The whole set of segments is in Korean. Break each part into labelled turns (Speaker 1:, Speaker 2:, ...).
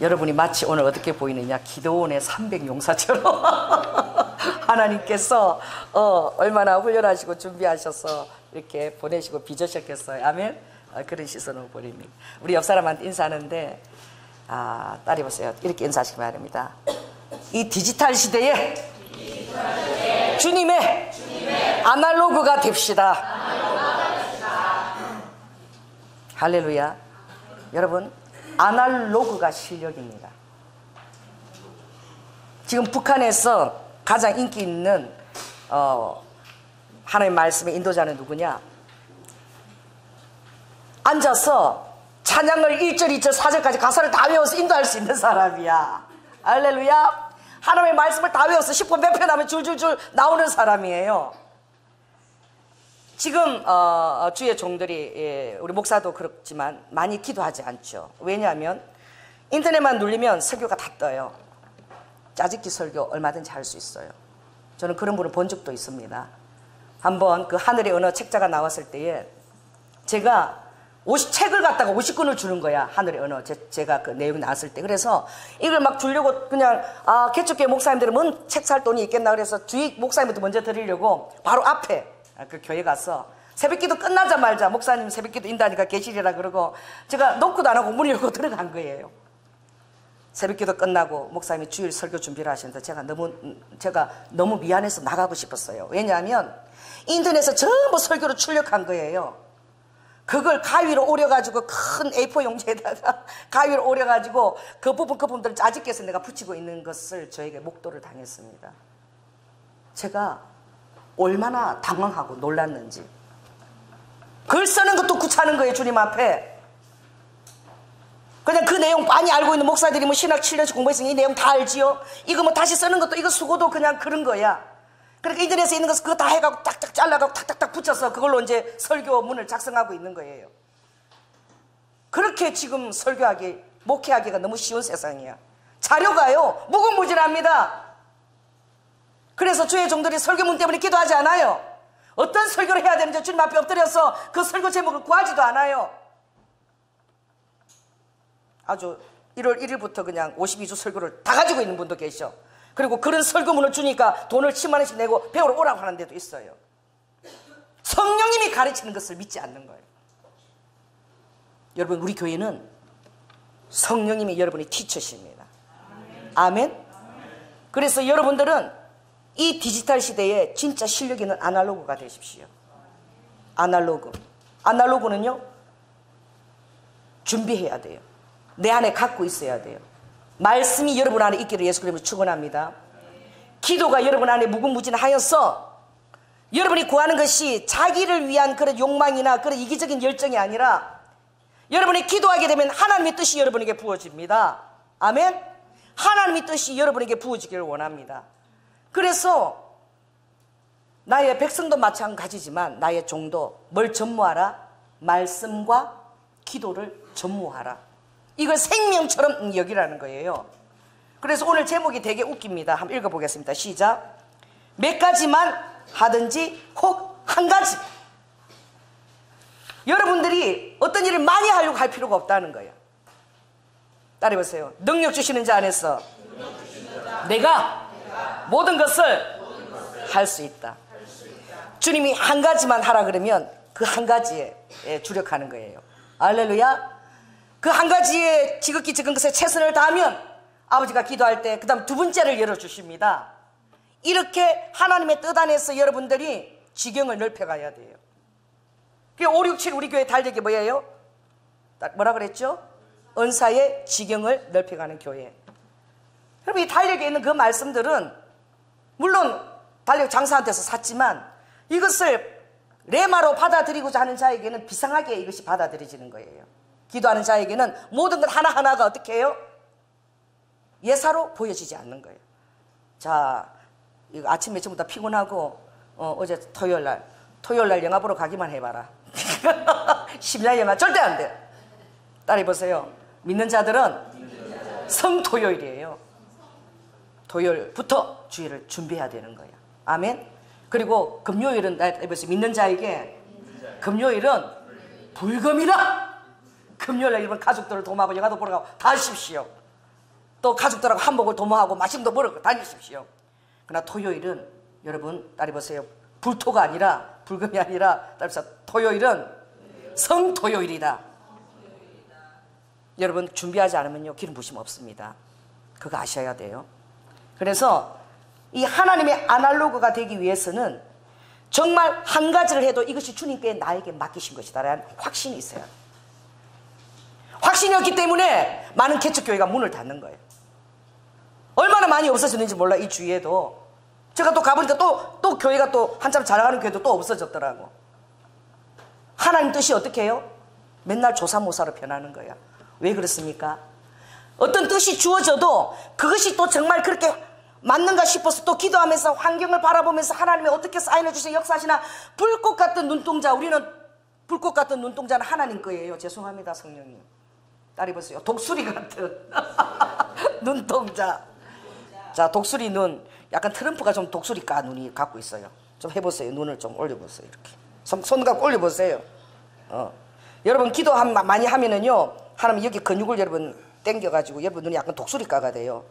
Speaker 1: 여러분이 마치 오늘 어떻게 보이느냐, 기도원의 300용사처럼 하나님께서 얼마나 훈련하시고 준비하셔서 이렇게 보내시고 빚으셨겠어요. 아멘. 그런 시선으로 보입니다. 우리 옆 사람한테 인사하는데 딸이 보세요. 이렇게 인사하시기 바랍니다. 이 디지털 시대에 주님의 아날로그가 됩시다. 할렐루야. 여러분, 아날로그가 실력입니다. 지금 북한에서 가장 인기 있는 하나님의 말씀의 인도자는 누구냐? 앉아서 찬양을 1절, 2절, 4절까지 가사를 다 외워서 인도할 수 있는 사람이야. 할렐루야. 하나님의 말씀을 다 외워서 10분 몇 편 하면 줄줄줄 나오는 사람이에요. 지금 주의 종들이, 우리 목사도 그렇지만 많이 기도하지 않죠. 왜냐하면 인터넷만 눌리면 설교가 다 떠요. 짜집기 설교 얼마든지 할 수 있어요. 저는 그런 분을 본 적도 있습니다. 한번 그 하늘의 언어 책자가 나왔을 때에 제가 책을 갖다가 50권을 주는 거야. 하늘의 언어 제가 그 내용이 나왔을 때. 그래서 이걸 막 주려고 그냥 개척교회 목사님들은 뭔 책 살 돈이 있겠나 그래서 주위 목사님부터 먼저 드리려고 바로 앞에 그 교회 가서 새벽기도 끝나자마자 목사님 새벽기도 인다니까 계시리라 그러고 제가 노크도 안 하고 문 열고 들어간 거예요. 새벽기도 끝나고 목사님이 주일 설교 준비를 하시는데 제가 너무 미안해서 나가고 싶었어요. 왜냐하면 인터넷에 전부 설교로 출력한 거예요. 그걸 가위로 오려가지고 큰 A4 용지에다가 가위로 오려가지고 그 부분들 짜집게서 내가 붙이고 있는 것을 저에게 목도를 당했습니다. 제가 얼마나 당황하고 놀랐는지. 글 쓰는 것도 귀찮은 거예요. 주님 앞에. 그냥 그 내용 많이 알고 있는 목사들이 뭐 신학 7년씩 공부했으니 이 내용 다 알지요. 이거 뭐 다시 쓰는 것도 이거 수고도 그냥 그런 거야. 그러니까 인터넷에 있는 거 그거 다 해가고 딱딱 잘라가고 탁탁탁 붙여서 그걸로 이제 설교문을 작성하고 있는 거예요. 그렇게 지금 설교하기, 목회하기가 너무 쉬운 세상이야. 자료가요 무궁무진합니다. 그래서 주의 종들이 설교문 때문에 기도하지 않아요. 어떤 설교를 해야 되는지 주님 앞에 엎드려서 그 설교 제목을 구하지도 않아요. 아주 1월 1일부터 그냥 52주 설교를 다 가지고 있는 분도 계셔. 그리고 그런 설교문을 주니까 돈을 10만 원씩 내고 배우러 오라고 하는 데도 있어요. 성령님이 가르치는 것을 믿지 않는 거예요. 여러분, 우리 교회는 성령님이 여러분의 티처십니다. 아멘. 그래서 여러분들은 이 디지털 시대에 진짜 실력 있는 아날로그가 되십시오. 아날로그는요 준비해야 돼요. 내 안에 갖고 있어야 돼요. 말씀이 여러분 안에 있기를 예수 그리스도로 축원합니다. 기도가 여러분 안에 무궁무진하여서 여러분이 구하는 것이 자기를 위한 그런 욕망이나 그런 이기적인 열정이 아니라 여러분이 기도하게 되면 하나님의 뜻이 여러분에게 부어집니다. 아멘. 하나님의 뜻이 여러분에게 부어지기를 원합니다. 그래서 나의 백성도 마찬가지지만 나의 종도 뭘 전무하라? 말씀과 기도를 전무하라. 이걸 생명처럼 여기라는 거예요. 그래서 오늘 제목이 되게 웃깁니다. 한번 읽어보겠습니다. 시작. 몇 가지만 하든지 혹 한 가지. 여러분들이 어떤 일을 많이 하려고 할 필요가 없다는 거예요. 따라해보세요. 능력 주시는 자 안에서 내가 모든 것을 할 수 있다. 주님이 한 가지만 하라 그러면 그 한 가지에 주력하는 거예요. 할렐루야. 그 한 가지에 지극히 적은 것에 최선을 다하면 아버지가 기도할 때 그 다음 두 번째를 열어주십니다. 이렇게 하나님의 뜻 안에서 여러분들이 지경을 넓혀가야 돼요. 5, 6, 7 우리 교회 달력이 뭐예요? 뭐라 그랬죠? 은사의 지경을 넓혀가는 교회. 여러분, 이 달력에 있는 그 말씀들은 물론 달력 장사한테서 샀지만 이것을 레마로 받아들이고자 하는 자에게는 비상하게 이것이 받아들여지는 거예요. 기도하는 자에게는 모든 것 하나하나가 어떻게 해요? 예사로 보여지지 않는 거예요. 자, 이거 아침 매체보다 피곤하고 어제 토요일날 영화 보러 가기만 해봐라. 심야 영화 절대 안 돼. 따라해보세요. 믿는 자들은 성토요일이에요. 토요일부터 주일을 준비해야 되는 거예요. 아멘. 그리고 금요일은 믿는 자에게 금요일은 불금이다. 금요일날 일본 가족들을 도모하고 영화도 보러 가고 다 하십시오. 또 가족들하고 한복을 도모하고 맛있는 거 먹으러 다니십시오. 그러나 토요일은 여러분 따라 보세요. 불토가 아니라 불금이 아니라 따라서 토요일은 성토요일이다. 여러분 준비하지 않으면요 기름 부심 없습니다. 그거 아셔야 돼요. 그래서 이 하나님의 아날로그가 되기 위해서는 정말 한 가지를 해도 이것이 주님께 나에게 맡기신 것이다 라는 확신이 있어야 돼요. 확신이 없기 때문에 많은 개척교회가 문을 닫는 거예요. 얼마나 많이 없어졌는지 몰라. 이 주위에도 제가 또 가보니까 또 교회가 또 한참 잘 나가는 교회도 또 없어졌더라고. 하나님 뜻이 어떻게 해요? 맨날 조사모사로 변하는 거야. 왜 그렇습니까? 어떤 뜻이 주어져도 그것이 또 정말 그렇게 맞는가 싶어서 또 기도하면서 환경을 바라보면서 하나님이 어떻게 사인해 주셔서 역사하시나. 불꽃 같은 눈동자, 우리는 불꽃 같은 눈동자는 하나님 거예요. 죄송합니다 성령님. 딸이 보세요. 독수리 같은 눈동자. 자, 독수리 눈. 약간 트럼프가 좀 독수리까 눈이 갖고 있어요. 좀 해보세요. 눈을 좀 올려보세요. 이렇게 손 갖고 올려보세요. 여러분 기도 많이 하면은요 하나님 여기 근육을 여러분 당겨가지고 여러분 눈이 약간 독수리가가 돼요.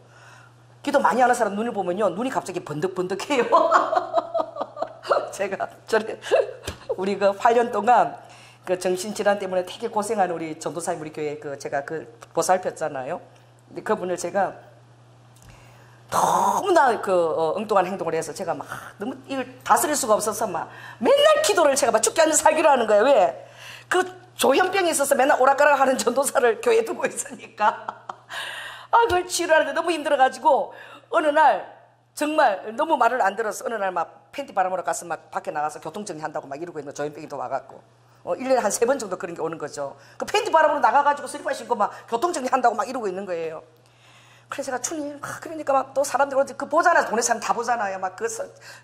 Speaker 1: 기도 많이 하는 사람 눈을 보면요 눈이 갑자기 번득번득해요. 제가 우리 그 8년 동안 그 정신질환 때문에 되게 고생하는 우리 전도사님 우리 교회 제가 보살폈잖아요. 근데 그분을 제가 너무나 엉뚱한 행동을 해서 제가 막 너무 이걸 다스릴 수가 없어서 막 맨날 기도를 제가 막 죽게 앉아 살기로 하는 거예요. 왜? 그 조현병이 있어서 맨날 오락가락 하는 전도사를 교회에 두고 있으니까 그걸 치료하는데 너무 힘들어가지고 어느 날 정말 너무 말을 안 들어서 어느 날 막 팬티 바람으로 가서 막 밖에 나가서 교통정리 한다고 막 이러고 있는 조현병이 또 와갖고 1년에 한 3번 정도 그런 게 오는 거죠. 그 팬티 바람으로 나가가지고 슬리퍼 신고 막 교통정리 한다고 막 이러고 있는 거예요. 그래서 제가 주님 그러니까 막 또 사람들 그 보잖아요. 동네 사람 다 보잖아요. 막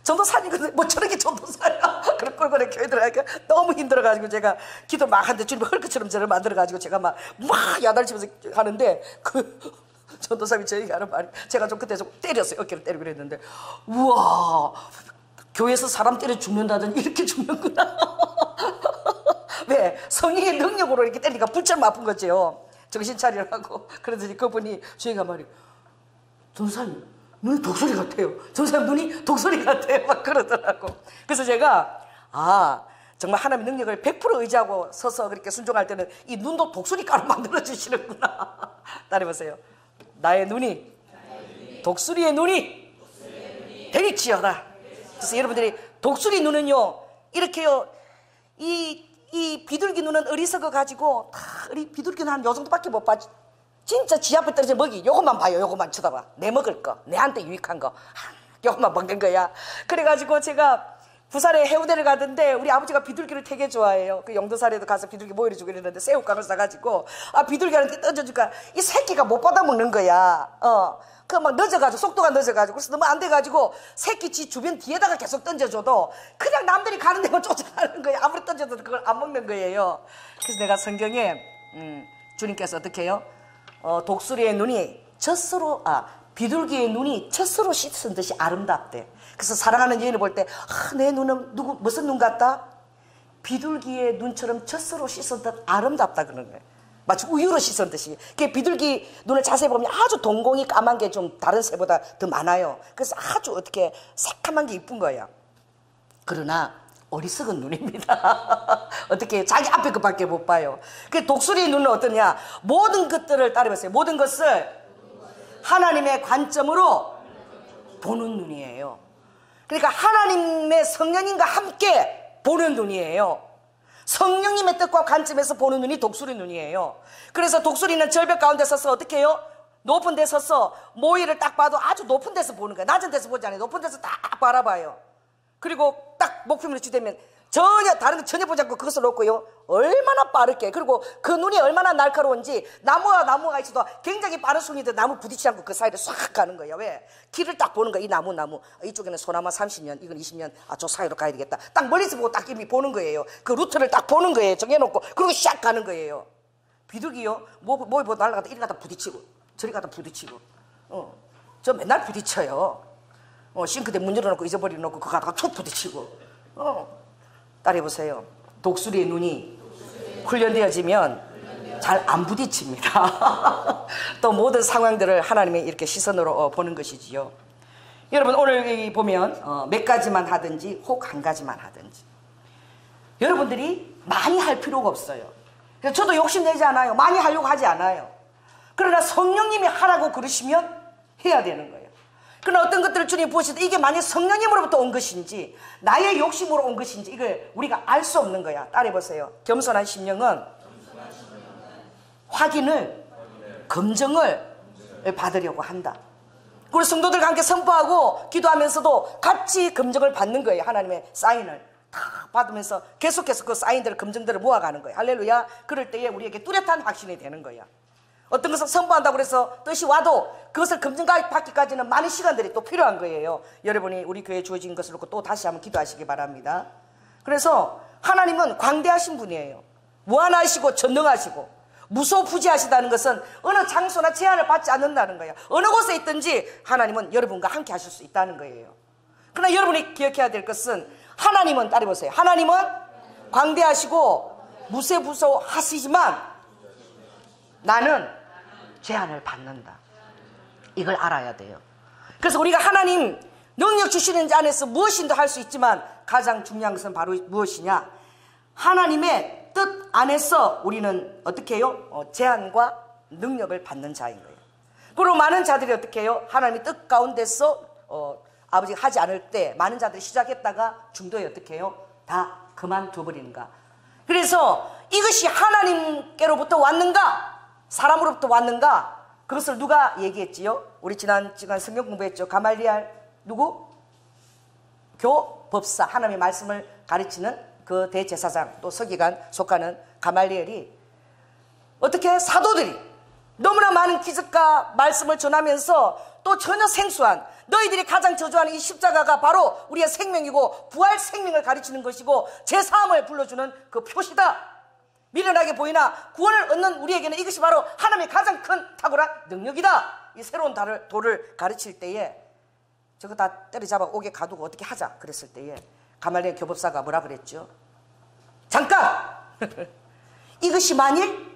Speaker 1: 전도사님 뭐 저렇게 전도사야. 그런 꼴꼴에 교회 들어가니까 너무 힘들어가지고 제가 기도 막 하는데 주님 헐크처럼 저를 만들어가지고 제가 막 야단치면서 하는데 그 전도사님이 저에게 하는 말이 제가 좀 그때 좀 때렸어요. 어깨를 때리고 그랬는데 우와 교회에서 사람 때려 죽는다더니 이렇게 죽는구나. 왜? 성령의 능력으로 이렇게 때리니까 불처럼 아픈 거죠. 정신 차리라고. 그러더니 그분이 저희가 말이에요. 전사님 눈이 독수리 같아요. 전사님 눈이 독수리 같아요. 막 그러더라고. 그래서 제가 정말 하나님의 능력을 100% 의지하고 서서 그렇게 순종할 때는 이 눈도 독수리가로 만들어 주시는구나. 따라해보세요. 나의 눈이 독수리의 눈이 되리치어라. 그래서 여러분들이 독수리 눈은요 이렇게요 이 비둘기 눈은 어리석어 가지고 비둘기 눈 한 요 정도밖에 못 봐. 진짜 지 앞에 떨어진 먹이 요것만 봐요. 요것만 쳐다봐. 내 먹을 거, 내한테 유익한 거 요것만 먹는 거야. 그래가지고 제가 부산에 해운대를 가던데 우리 아버지가 비둘기를 되게 좋아해요. 그 영도사례도 가서 비둘기 모여주고 이랬는데 새우깡을 싸가지고 비둘기한테 던져주니까 이 새끼가 못 받아먹는 거야. 그 막 늦어가지고 속도가 늦어가지고 그래서 너무 안 돼가지고 새끼 지 주변 뒤에다가 계속 던져줘도 그냥 남들이 가는 데만 쫓아가는 거예요. 아무리 던져도 그걸 안 먹는 거예요. 그래서 내가 성경에 주님께서 어떻게 해요? 독수리의 눈이 비둘기의 눈이 젖으로 씻은 듯이 아름답대. 그래서 사랑하는 여인을 볼 때 내 눈은 무슨 눈 같다? 비둘기의 눈처럼 젖으로 씻은 듯 아름답다 그러는 거예요. 마치 우유로 씻은 듯이. 비둘기 눈을 자세히 보면 아주 동공이 까만 게 좀 다른 새보다 더 많아요. 그래서 아주 어떻게 새카만 게 이쁜 거예요. 그러나 어리석은 눈입니다. 어떻게 자기 앞에 것밖에 못 봐요. 그 독수리의 눈은 어떠냐? 모든 것들을 따라해보세요. 모든 것을 하나님의 관점으로 보는 눈이에요. 그러니까 하나님의 성령님과 함께 보는 눈이에요. 성령님의 뜻과 관점에서 보는 눈이 독수리 눈이에요. 그래서 독수리는 절벽 가운데 서서 어떻게 해요? 높은 데 서서 모이를 딱 봐도 아주 높은 데서 보는 거예요. 낮은 데서 보지 않아요. 높은 데서 딱 바라봐요. 그리고 딱 목표물을 주되면 전혀 다른 거 전혀 보지 않고 그것을 놓고요. 얼마나 빠르게 그리고 그 눈이 얼마나 날카로운지 나무와 나무가 있어도 굉장히 빠른 순위인데 나무 부딪히지 않고 그 사이를 싹 가는 거예요. 왜? 길을 딱 보는 거야. 이 나무 이쪽에는 소나무 30년 이건 20년 저 사이로 가야 되겠다. 딱 멀리서 보고 딱 이미 보는 거예요. 그 루트를 딱 보는 거예요. 정해놓고 그리고 샥 가는 거예요. 비둘기요 뭐에 뭐 날아가다 이리 가다 부딪히고 저리 가다 부딪히고 저 맨날 부딪혀요. 싱크대 문 열어놓고 잊어버려놓고 그거 가다가 툭 부딪히고 따라해보세요. 독수리의 눈이 훈련되어지면 잘 안 부딪힙니다. 또 모든 상황들을 하나님의 이렇게 시선으로 보는 것이지요. 여러분 오늘 보면 몇 가지만 하든지 혹 한 가지만 하든지 여러분들이 많이 할 필요가 없어요. 그래서 저도 욕심내지 않아요. 많이 하려고 하지 않아요. 그러나 성령님이 하라고 그러시면 해야 되는 거예요. 그러나 어떤 것들을 주님 보시되 이게 만약 성령님으로부터 온 것인지 나의 욕심으로 온 것인지 이걸 우리가 알 수 없는 거야. 따라해보세요. 겸손한 심령은 확인을, 검증을 받으려고 한다. 그리고 성도들과 함께 선포하고 기도하면서도 같이 검증을 받는 거예요. 하나님의 사인을 다 받으면서 계속해서 그 사인들을, 검증들을 모아가는 거예요. 할렐루야. 그럴 때에 우리에게 뚜렷한 확신이 되는 거야. 어떤 것을 선포한다고 해서 뜻이 와도 그것을 검증받기까지는 많은 시간들이 또 필요한 거예요. 여러분이 우리 교회에 주어진 것을 놓고 또 다시 한번 기도하시기 바랍니다. 그래서 하나님은 광대하신 분이에요. 무한하시고 전능하시고 무소부지하시다는 것은 어느 장소나 제한을 받지 않는다는 거예요. 어느 곳에 있든지 하나님은 여러분과 함께 하실 수 있다는 거예요. 그러나 여러분이 기억해야 될 것은 하나님은, 따라해보세요. 하나님은 광대하시고 무소부지하시지만 나는 제한을 받는다. 이걸 알아야 돼요. 그래서 우리가 하나님 능력 주시는 자 안에서 무엇인도 할 수 있지만 가장 중요한 것은 바로 무엇이냐? 하나님의 뜻 안에서 우리는 어떻게 해요? 제한과 능력을 받는 자인 거예요. 그리고 많은 자들이 어떻게 해요? 하나님의 뜻 가운데서 아버지가 하지 않을 때 많은 자들이 시작했다가 중도에 어떻게 해요? 다 그만둬버리는가? 그래서 이것이 하나님께로부터 왔는가? 사람으로부터 왔는가? 그것을 누가 얘기했지요? 우리 지난 성경 공부했죠. 가말리알 누구? 교법사, 하나님의 말씀을 가르치는 그 대제사장 또 서기관 속하는 가말리엘이 어떻게 사도들이 너무나 많은 기적과 말씀을 전하면서 또 전혀 생소한 너희들이 가장 저주하는 이 십자가가 바로 우리의 생명이고 부활 생명을 가르치는 것이고 제사함을 불러주는 그 표시다. 미련하게 보이나 구원을 얻는 우리에게는 이것이 바로 하나님의 가장 큰 탁월한 능력이다. 이 새로운 돌을 가르칠 때에 저거 다 때려잡아 옥에 가두고 어떻게 하자 그랬을 때에 가말리엘 교법사가 뭐라 그랬죠? 잠깐! 이것이 만일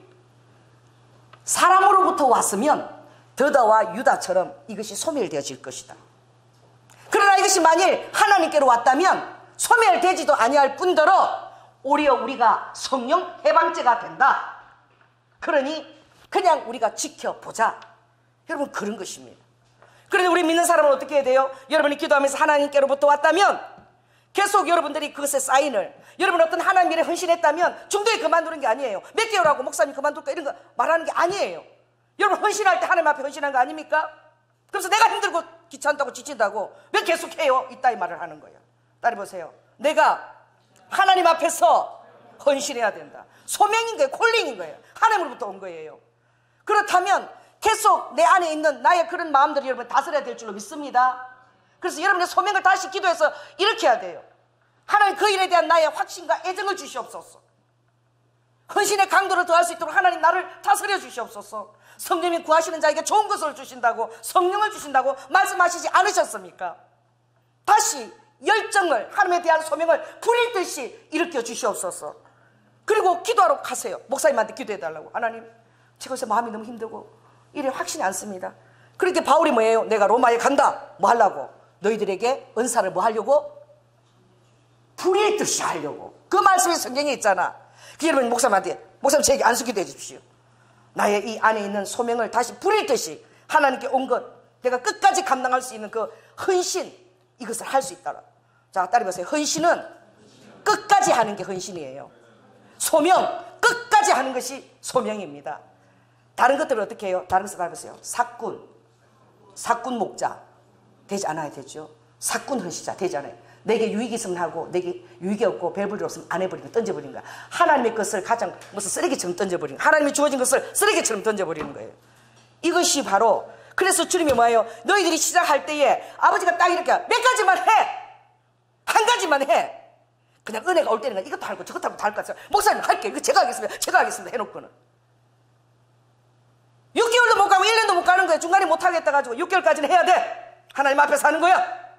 Speaker 1: 사람으로부터 왔으면 더다와 유다처럼 이것이 소멸되어질 것이다. 그러나 이것이 만일 하나님께로 왔다면 소멸되지도 아니할 뿐더러 오히려 우리가 성령 해방죄가 된다. 그러니 그냥 우리가 지켜보자. 여러분 그런 것입니다. 그런데 우리 믿는 사람은 어떻게 해야 돼요? 여러분이 기도하면서 하나님께로부터 왔다면 계속 여러분들이 그것의 사인을, 여러분 어떤 하나님 일에 헌신했다면 중도에 그만두는 게 아니에요. 몇 개월 하고 목사님 그만둘까 이런 거 말하는 게 아니에요. 여러분 헌신할 때 하나님 앞에 헌신한 거 아닙니까? 그래서 내가 힘들고 귀찮다고 지친다고 왜 계속해요? 이따 이 말을 하는 거예요. 따라해보세요. 내가 하나님 앞에서 헌신해야 된다. 소명인 거예요. 콜링인 거예요. 하나님으로부터 온 거예요. 그렇다면 계속 내 안에 있는 나의 그런 마음들이 여러분 다스려야 될 줄로 믿습니다. 그래서 여러분의 소명을 다시 기도해서 이렇게 해야 돼요. 하나님 그 일에 대한 나의 확신과 애정을 주시옵소서. 헌신의 강도를 더할 수 있도록 하나님 나를 다스려 주시옵소서. 성령이 구하시는 자에게 좋은 것을 주신다고, 성령을 주신다고 말씀하시지 않으셨습니까? 다시 열정을, 하나님에 대한 소명을 불일 듯이 일으켜 주시옵소서. 그리고 기도하러 가세요. 목사님한테 기도해달라고. 하나님 제가 요새 마음이 너무 힘들고 일에 확신이 않습니다. 그렇게 바울이 뭐예요? 내가 로마에 간다. 뭐 하려고? 너희들에게 은사를 뭐 하려고? 불일 듯이 하려고. 그 말씀이 성경에 있잖아. 여러분 목사님한테, 목사님 저에게 안수 기도해 주십시오. 나의 이 안에 있는 소명을 다시 불일 듯이 하나님께 온 것, 내가 끝까지 감당할 수 있는 그 헌신, 이것을 할 수 있다라. 자, 따라해보세요. 헌신은 끝까지 하는 게 헌신이에요. 소명, 끝까지 하는 것이 소명입니다. 다른 것들은 어떻게 해요? 다른 것을 따라해보세요. 사꾼 목자 되지 않아야 되죠. 사꾼 헌신자 되지 않아요. 내게 유익이 있으면 하고 내게 유익이 없고 배불리 없으면 안 해버리는 거, 던져버리는 거야. 하나님의 것을 가장 무슨 쓰레기처럼 던져버리는 거야. 하나님이 주어진 것을 쓰레기처럼 던져버리는 거예요. 이것이 바로, 그래서 주님이 뭐예요? 너희들이 시작할 때에 아버지가 딱 이렇게 몇 가지만 해, 한 가지만 해. 그냥 은혜가 올 때는 이것도 할거 저것도 다 할 것 같아요. 목사님 할게, 이거 제가 하겠습니다 해놓고는 6개월도 못 가고 1년도 못 가는 거야. 중간에 못 하겠다 가지고 6개월까지는 해야 돼. 하나님 앞에 사는 거야.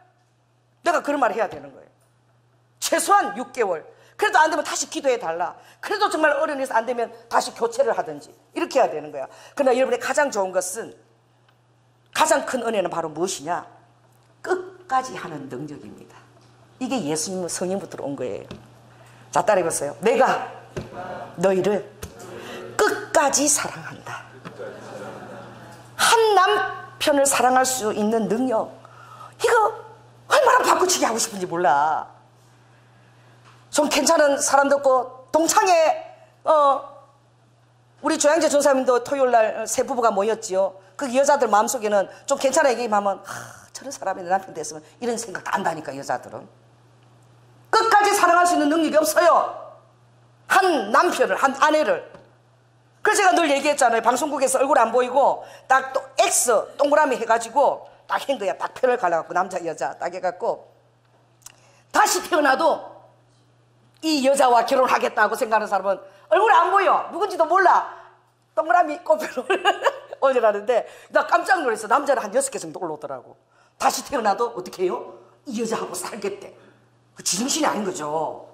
Speaker 1: 내가 그런 말을 해야 되는 거예요. 최소한 6개월. 그래도 안 되면 다시 기도해 달라. 그래도 정말 어른에서 안 되면 다시 교체를 하든지 이렇게 해야 되는 거야. 그러나 여러분의 가장 좋은 것은, 가장 큰 은혜는 바로 무엇이냐? 끝까지 하는 능력입니다. 이게 예수님 성령부터 온 거예요. 자, 따라해보세요. 내가 너희를 끝까지 사랑한다. 한 남편을 사랑할 수 있는 능력, 이거 얼마나 바꾸치기 하고 싶은지 몰라. 좀 괜찮은 사람도 없고, 동창회 우리 조양재 전사님도 토요일날 세 부부가 모였지요. 그 여자들 마음속에는 좀 괜찮은 얘기하면 저런 사람이 내 남편 됐으면 이런 생각도 안다니까. 여자들은 끝까지 사랑할 수 있는 능력이 없어요. 한 남편을, 한 아내를. 그래서 제가 늘 얘기했잖아요. 방송국에서 얼굴 안 보이고 딱 또 X 동그라미 해가지고 딱 한 거야. 딱 편을 갈라갖고 남자 여자 딱 해갖고, 다시 태어나도 이 여자와 결혼하겠다고 생각하는 사람은 얼굴 안 보여. 누군지도 몰라. 동그라미 꽃표를 올려놨는데 나 깜짝 놀랐어. 남자를 한 6개 정도 올라오더라고. 다시 태어나도 어떻게 해요? 이 여자하고 살겠대. 그 지정신이 아닌 거죠.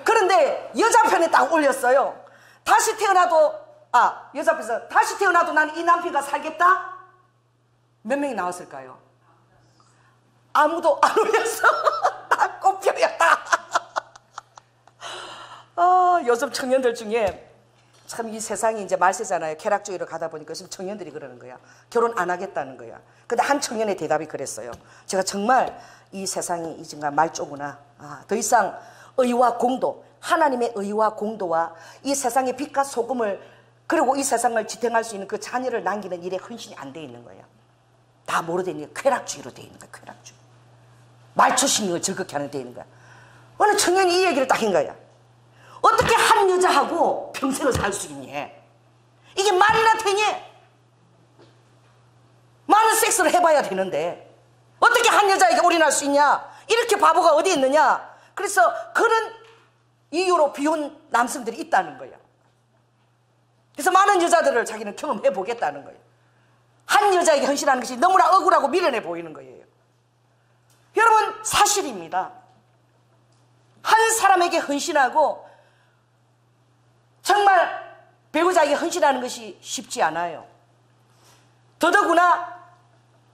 Speaker 1: 그런데 여자 편에 딱 올렸어요. 다시 태어나도, 여자 편에서 다시 태어나도 나는 이 남편과 살겠다? 몇 명이 나왔을까요? 아무도 안 올렸어. 다 꽃표였다. 요즘 청년들 중에 참 이 세상이 이제 말세잖아요. 쾌락주의로 가다 보니까 요즘 청년들이 그러는 거야. 결혼 안 하겠다는 거야. 근데 한 청년의 대답이 그랬어요. 제가 정말 이 세상이 이젠가 말조구나. 더 이상 의와 공도, 하나님의 의와 공도와 이 세상의 빛과 소금을, 그리고 이 세상을 지탱할 수 있는 그 자녀를 남기는 일에 헌신이 안 돼 있는 거야. 다 뭐로 돼 있는 거야? 쾌락주의로 돼 있는 거야. 쾌락주의. 말초심을 즐겁게 하는 데 있는 거야. 어느 청년이 이 얘기를 딱 한 거야. 어떻게 한 여자하고 평생을 살 수 있니? 이게 말이나 되니? 많은 섹스를 해봐야 되는데 어떻게 한 여자에게 올인할 수 있냐? 이렇게 바보가 어디 있느냐? 그래서 그런 이유로 비혼 남성들이 있다는 거야. 그래서 많은 여자들을 자기는 경험해 보겠다는 거예요. 한 여자에게 헌신하는 것이 너무나 억울하고 미련해 보이는 거예요. 여러분, 사실입니다. 한 사람에게 헌신하고 정말 배우자에게 헌신하는 것이 쉽지 않아요. 더더구나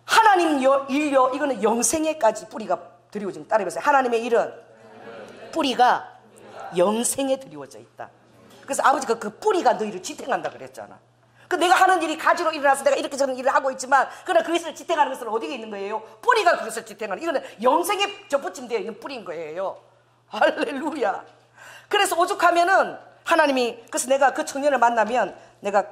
Speaker 1: 하나님 일요, 이거는 영생에까지 뿌리가 드리워진, 따라해보세요. 하나님의 일은 뿌리가 영생에 드리워져 있다. 그래서 아버지가 그 뿌리가 너희를 지탱한다 그랬잖아. 그 내가 하는 일이 가지로 일어나서 내가 이렇게 저런 일을 하고 있지만, 그러나 그것을 지탱하는 것은 어디에 있는 거예요? 뿌리가 그것을 지탱하는, 이거는 영생에 접붙임되어 있는 뿌리인 거예요. 할렐루야. 그래서 오죽하면은 하나님이, 그래서 내가 그 청년을 만나면 내가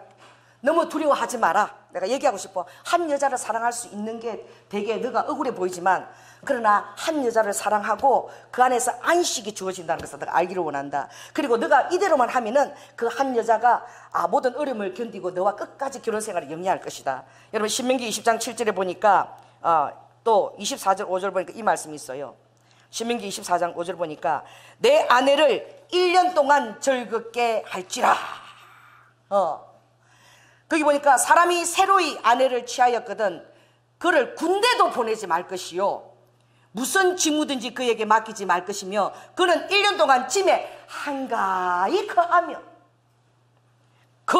Speaker 1: 너무 두려워하지 마라. 내가 얘기하고 싶어. 한 여자를 사랑할 수 있는 게 되게 너가 억울해 보이지만, 그러나 한 여자를 사랑하고 그 안에서 안식이 주어진다는 것을 내가 알기를 원한다. 그리고 너가 이대로만 하면은 그 한 여자가 모든 어려움을 견디고 너와 끝까지 결혼 생활을 영위할 것이다. 여러분, 신명기 20장 7절에 보니까 또 24절 5절 보니까 이 말씀이 있어요. 신명기 24장 5절 보니까 내 아내를 1년 동안 즐겁게 할지라. 거기 보니까 사람이 새로이 아내를 취하였거든 그를 군대도 보내지 말 것이요, 무슨 직무든지 그에게 맡기지 말 것이며, 그는 1년 동안 짐에 한가히 거하며 그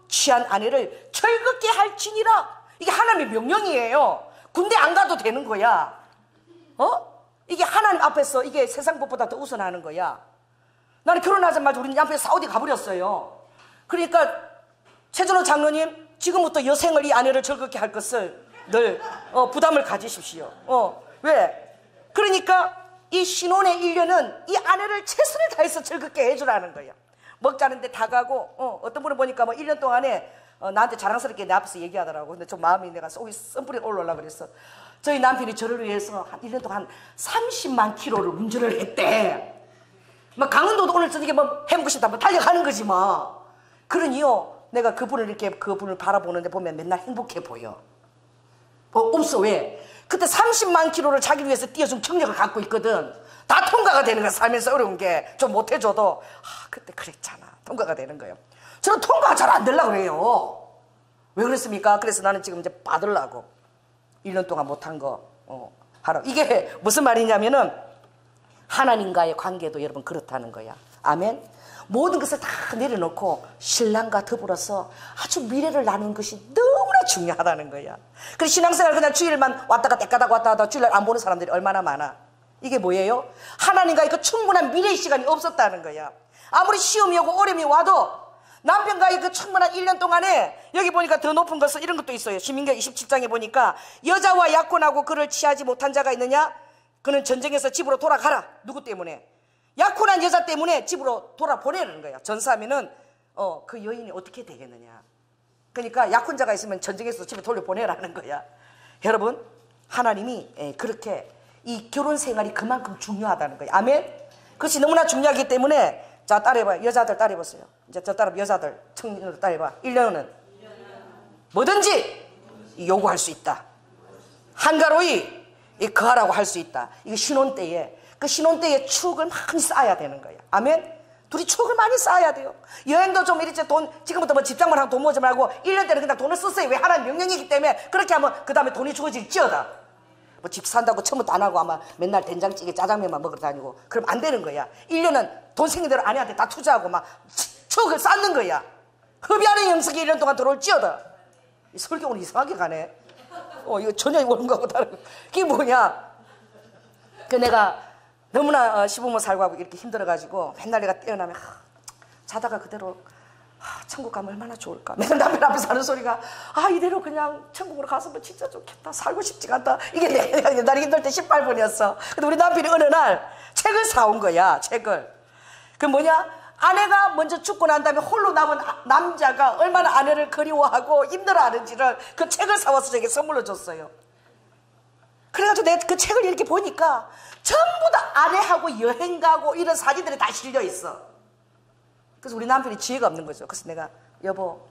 Speaker 1: 취한 아내를 즐겁게 할지니라. 이게 하나님의 명령이에요. 군대 안 가도 되는 거야. 이게 하나님 앞에서 이게 세상 법보다 더 우선하는 거야. 나는 결혼하자마자 우리는 앞에서 사우디 가버렸어요. 그러니까 최준호 장로님, 지금부터 여생을 이 아내를 즐겁게 할 것을 늘 부담을 가지십시오. 왜? 그러니까 이 신혼의 1년은 이 아내를 최선을 다해서 즐겁게 해주라는 거야. 먹자는데 다 가고, 어떤 분은 보니까 뭐 1년 동안에 나한테 자랑스럽게 내 앞에서 얘기하더라고. 근데 좀 마음이, 내가 속이 썸뿌리 올라오려고 그랬어. 저희 남편이 저를 위해서 한 1년 동안 30만 킬로를 운전을 했대. 막 강원도도 오늘 저녁에 뭐 해먹고 싶다 뭐 달려가는 거지 뭐. 그러니요, 내가 그분을 이렇게 그분을 바라보는데 보면 맨날 행복해 보여. 없어. 왜? 그때 30만 킬로를 자기 위해서 뛰어준 경력을 갖고 있거든. 다 통과가 되는 거야. 살면서 어려운 게 좀 못해줘도 그때 그랬잖아. 통과가 되는 거예요. 저는 통과가 잘 안 되려고 그래요. 왜 그랬습니까? 그래서 나는 지금 이제 받으려고 1년 동안 못한 거 하라. 이게 무슨 말이냐면은 하나님과의 관계도 여러분 그렇다는 거야. 아멘. 모든 것을 다 내려놓고 신랑과 더불어서 아주 미래를 나누는 것이 너무나 중요하다는 거야. 그래서 신앙생활 그냥 주일만 왔다가 때까다가 왔다가 주일날 안 보는 사람들이 얼마나 많아. 이게 뭐예요? 하나님과의 그 충분한 미래의 시간이 없었다는 거야. 아무리 시험이 오고 어려움이 와도 남편과의 그 충분한 1년 동안에 여기 보니까 더 높은 것은 이런 것도 있어요. 시민경 27장에 보니까 여자와 약혼하고 그를 취하지 못한 자가 있느냐? 그는 전쟁에서 집으로 돌아가라. 누구 때문에? 약혼한 여자 때문에 집으로 돌아보내는 거야. 전사하면은 그 여인이 어떻게 되겠느냐. 그러니까 약혼자가 있으면 전쟁에서 집에 돌려보내라는 거야. 여러분, 하나님이 그렇게 이 결혼 생활이 그만큼 중요하다는 거예요. 아멘. 그것이 너무나 중요하기 때문에 자, 따라해봐요. 여자들 따라해보세요. 이제 저 따라 여자들 청년들 따라해봐. 1년은 뭐든지 요구할 수 있다. 한가로이 거하라고 할 수 있다. 이거 신혼 때에 그 신혼 때에 추억을 많이 쌓아야 되는 거야. 아멘. 둘이 추억을 많이 쌓아야 돼요. 여행도 좀 이렇게 돈 지금부터 뭐 집장만 하고 돈 모으지 말고 1년 때는 그냥 돈을 쓰세요. 왜? 하나님 명령이기 때문에. 그렇게 하면 그 다음에 돈이 주어질지어다. 뭐 집 산다고 처음부터 안 하고 아마 맨날 된장찌개 짜장면만 먹으러 다니고 그럼 안 되는 거야. 1년은 돈 생긴 대로 아내한테 다 투자하고 막 추억을 쌓는 거야. 흡연의 영석이 1년 동안 들어올지어다. 이 설교 오늘 이상하게 가네. 이거 전혀 오는 거하고 다른 거. 그게 뭐냐. 그 내가 너무나 시부모 살고 하고 이렇게 힘들어가지고 맨날 내가 깨어나면 자다가 그대로 천국 가면 얼마나 좋을까. 맨날 남편 앞에서 하는 소리가 이대로 그냥 천국으로 가서 진짜 좋겠다. 살고 싶지가 않다. 이게 내가 옛날에 힘들 때 18번이었어. 근데 우리 남편이 어느 날 책을 사온 거야. 책을. 그 뭐냐. 아내가 먼저 죽고 난 다음에 홀로 남은 남자가 얼마나 아내를 그리워하고 힘들어하는지를 그 책을 사와서 저에게 선물로 줬어요. 그래가지고 내가 그 책을 이렇게 보니까 전부 다 아내하고 여행 가고 이런 사진들이 다 실려 있어. 그래서 우리 남편이 지혜가 없는 거죠. 그래서 내가 여보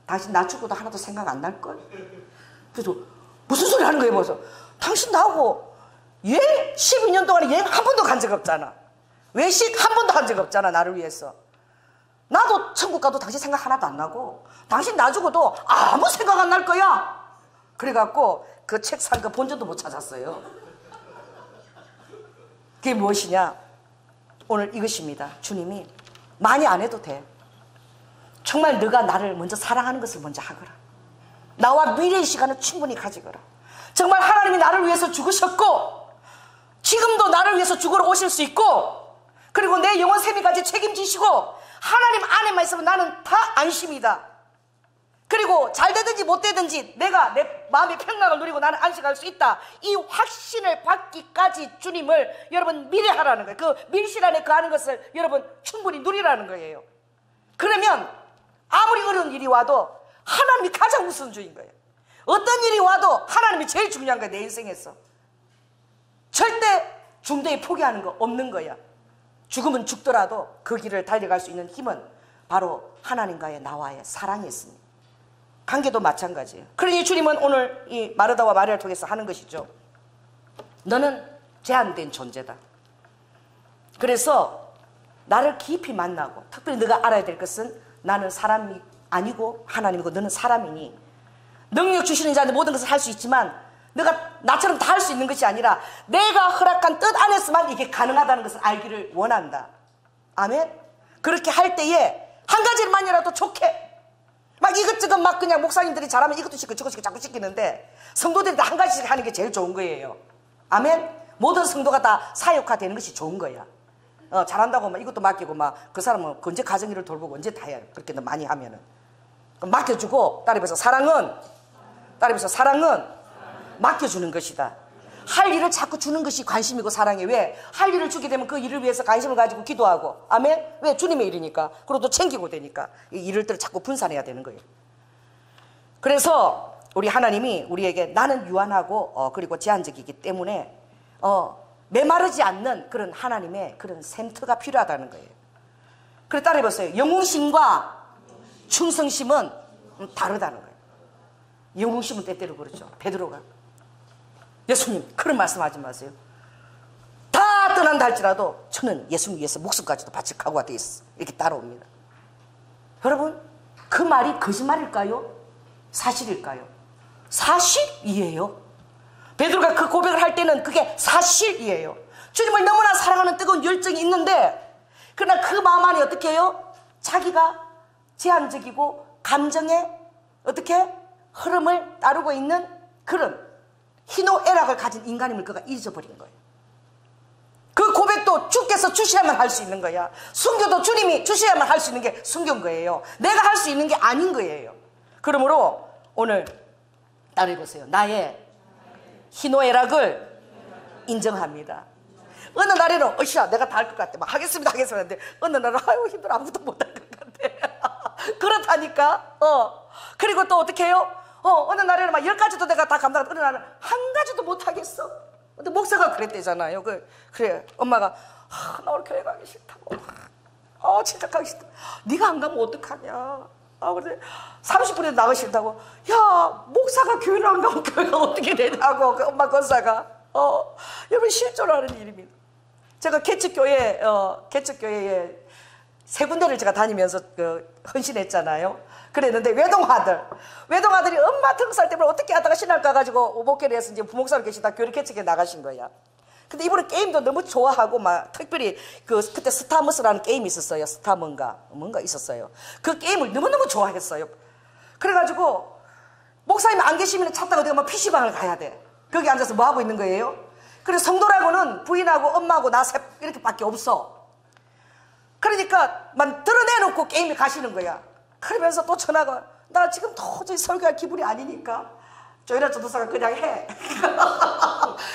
Speaker 1: 당신 나 죽고도 하나도 생각 안 날걸? 그래서 무슨 소리 하는 거예요? 그래서 당신 나하고 여행 12년 동안에 여행 한 번도 간 적 없잖아. 외식 한 번도 한 적 없잖아. 나를 위해서. 나도 천국 가도 당신 생각 하나도 안 나고 당신 나 죽어도 아무 생각 안 날 거야. 그래갖고 그 책 산 거 본전도 못 찾았어요. 그게 무엇이냐. 오늘 이것입니다. 주님이 많이 안 해도 돼. 정말 너가 나를 먼저 사랑하는 것을 먼저 하거라. 나와 미래의 시간을 충분히 가지거라. 정말 하나님이 나를 위해서 죽으셨고 지금도 나를 위해서 죽으러 오실 수 있고 그리고 내 영혼 세미까지 책임지시고 하나님 안에만 있으면 나는 다 안심이다. 그리고 잘 되든지 못 되든지 내가 내 마음의 평강을 누리고 나는 안식할 수 있다. 이 확신을 받기까지 주님을 여러분 미래하라는 거예요. 그 밀실 안에 거하는 것을 여러분 충분히 누리라는 거예요. 그러면 아무리 어려운 일이 와도 하나님이 가장 우선주의인 거예요. 어떤 일이 와도 하나님이 제일 중요한 거예요. 내 인생에서. 절대 중도에 포기하는 거 없는 거야. 죽으면 죽더라도 그 길을 달려갈 수 있는 힘은 바로 하나님과의 나와의 사랑이 있습니다. 관계도 마찬가지예요. 그러니 주님은 오늘 이 마르다와 마리아를 통해서 하는 것이죠. 너는 제한된 존재다. 그래서 나를 깊이 만나고 특별히 네가 알아야 될 것은 나는 사람이 아니고 하나님이고 너는 사람이니 능력 주시는 자한테 모든 것을 할 수 있지만 너가 나처럼 다 할 수 있는 것이 아니라 내가 허락한 뜻 안에서만 이게 가능하다는 것을 알기를 원한다. 아멘. 그렇게 할 때에 한 가지만이라도 좋게 막 이것저것 막 그냥 목사님들이 잘하면 이것도 시키고 저것도 시키고 자꾸 시키는데 성도들이 다 한 가지씩 하는 게 제일 좋은 거예요. 아멘. 모든 성도가 다 사역화되는 것이 좋은 거야. 잘한다고 막 이것도 맡기고 막 그 사람은 언제 가정일을 돌보고 언제 다 해야 그렇게 많이 하면은 맡겨주고 따라해서 사랑은 맡겨주는 것이다. 할 일을 자꾸 주는 것이 관심이고 사랑해. 왜? 할 일을 주게 되면 그 일을 위해서 관심을 가지고 기도하고 아멘? 왜? 주님의 일이니까. 그리고 또 챙기고 되니까 이 일을 자꾸 분산해야 되는 거예요. 그래서 우리 하나님이 우리에게 나는 유한하고 그리고 제한적이기 때문에 메마르지 않는 그런 하나님의 그런 센터가 필요하다는 거예요. 그래 따라해보세요. 영웅심과 충성심은 다르다는 거예요. 영웅심은 때때로 그렇죠. 베드로가 예수님 그런 말씀하지 마세요. 다 떠난다 할지라도 저는 예수님 위해서 목숨까지도 바칠 각오가 되어 있어. 이렇게 따라옵니다. 여러분 그 말이 거짓말일까요? 사실일까요? 사실이에요. 베드로가 그 고백을 할 때는 그게 사실이에요. 주님을 너무나 사랑하는 뜨거운 열정이 있는데, 그러나 그 마음 안에 어떻게 해요? 자기가 제한적이고 감정의 어떻게 흐름을 따르고 있는 그런 희노애락을 가진 인간임을 그가 잊어버린 거예요. 그 고백도 주께서 주셔야만 할 수 있는 거야. 순교도 주님이 주셔야만 할 수 있는 게 순교인 거예요. 내가 할 수 있는 게 아닌 거예요. 그러므로 오늘 따라해보세요. 나의 희노애락을 인정합니다. 어느 날에는 어시야 내가 다 할 것 같아. 막 하겠습니다 하겠습니다. 어느 날은 아유 힘들어 아무것도 못할 것 같아. 그렇다니까. 그리고 또 어떻게 해요? 어느 날에는 막 10가지도 내가 다 감당하고 어느 날은 한 가지도 못하겠어. 근데 목사가 그랬대잖아요. 그래 엄마가 나 오늘 교회 가기 싫다고. 진짜 가기 싫다. 네가 안 가면 어떡하냐. 그래 30분에 나가기 싫다고. 야 목사가 교회를 안 가면 교회가 어떻게 되냐고. 그 엄마 권사가. 여러분 실존하는 일입니다. 제가 개척교회에 세 군데를 제가 다니면서 헌신했잖아요. 그랬는데 외동아들이 엄마 등살 때문에 어떻게 하다가 신학 가가지고 목회를 해서 이제 부목사로 계시다 교회 개척에 나가신 거야. 근데 이분은 게임도 너무 좋아하고 막 특별히 그때 스타머스라는 게임이 있었어요. 뭔가 있었어요. 그 게임을 너무너무 좋아했어요. 그래가지고 목사님 안 계시면 찾다가 내가 막 PC방을 가야 돼. 거기 앉아서 뭐 하고 있는 거예요? 그래서 성도라고는 부인하고 엄마하고 나 이렇게밖에 없어. 그러니까 막 드러내놓고 게임에 가시는 거야. 그러면서 또 전화가 나 지금 도저히 설교할 기분이 아니니까 조이라 전도사가 그냥 해.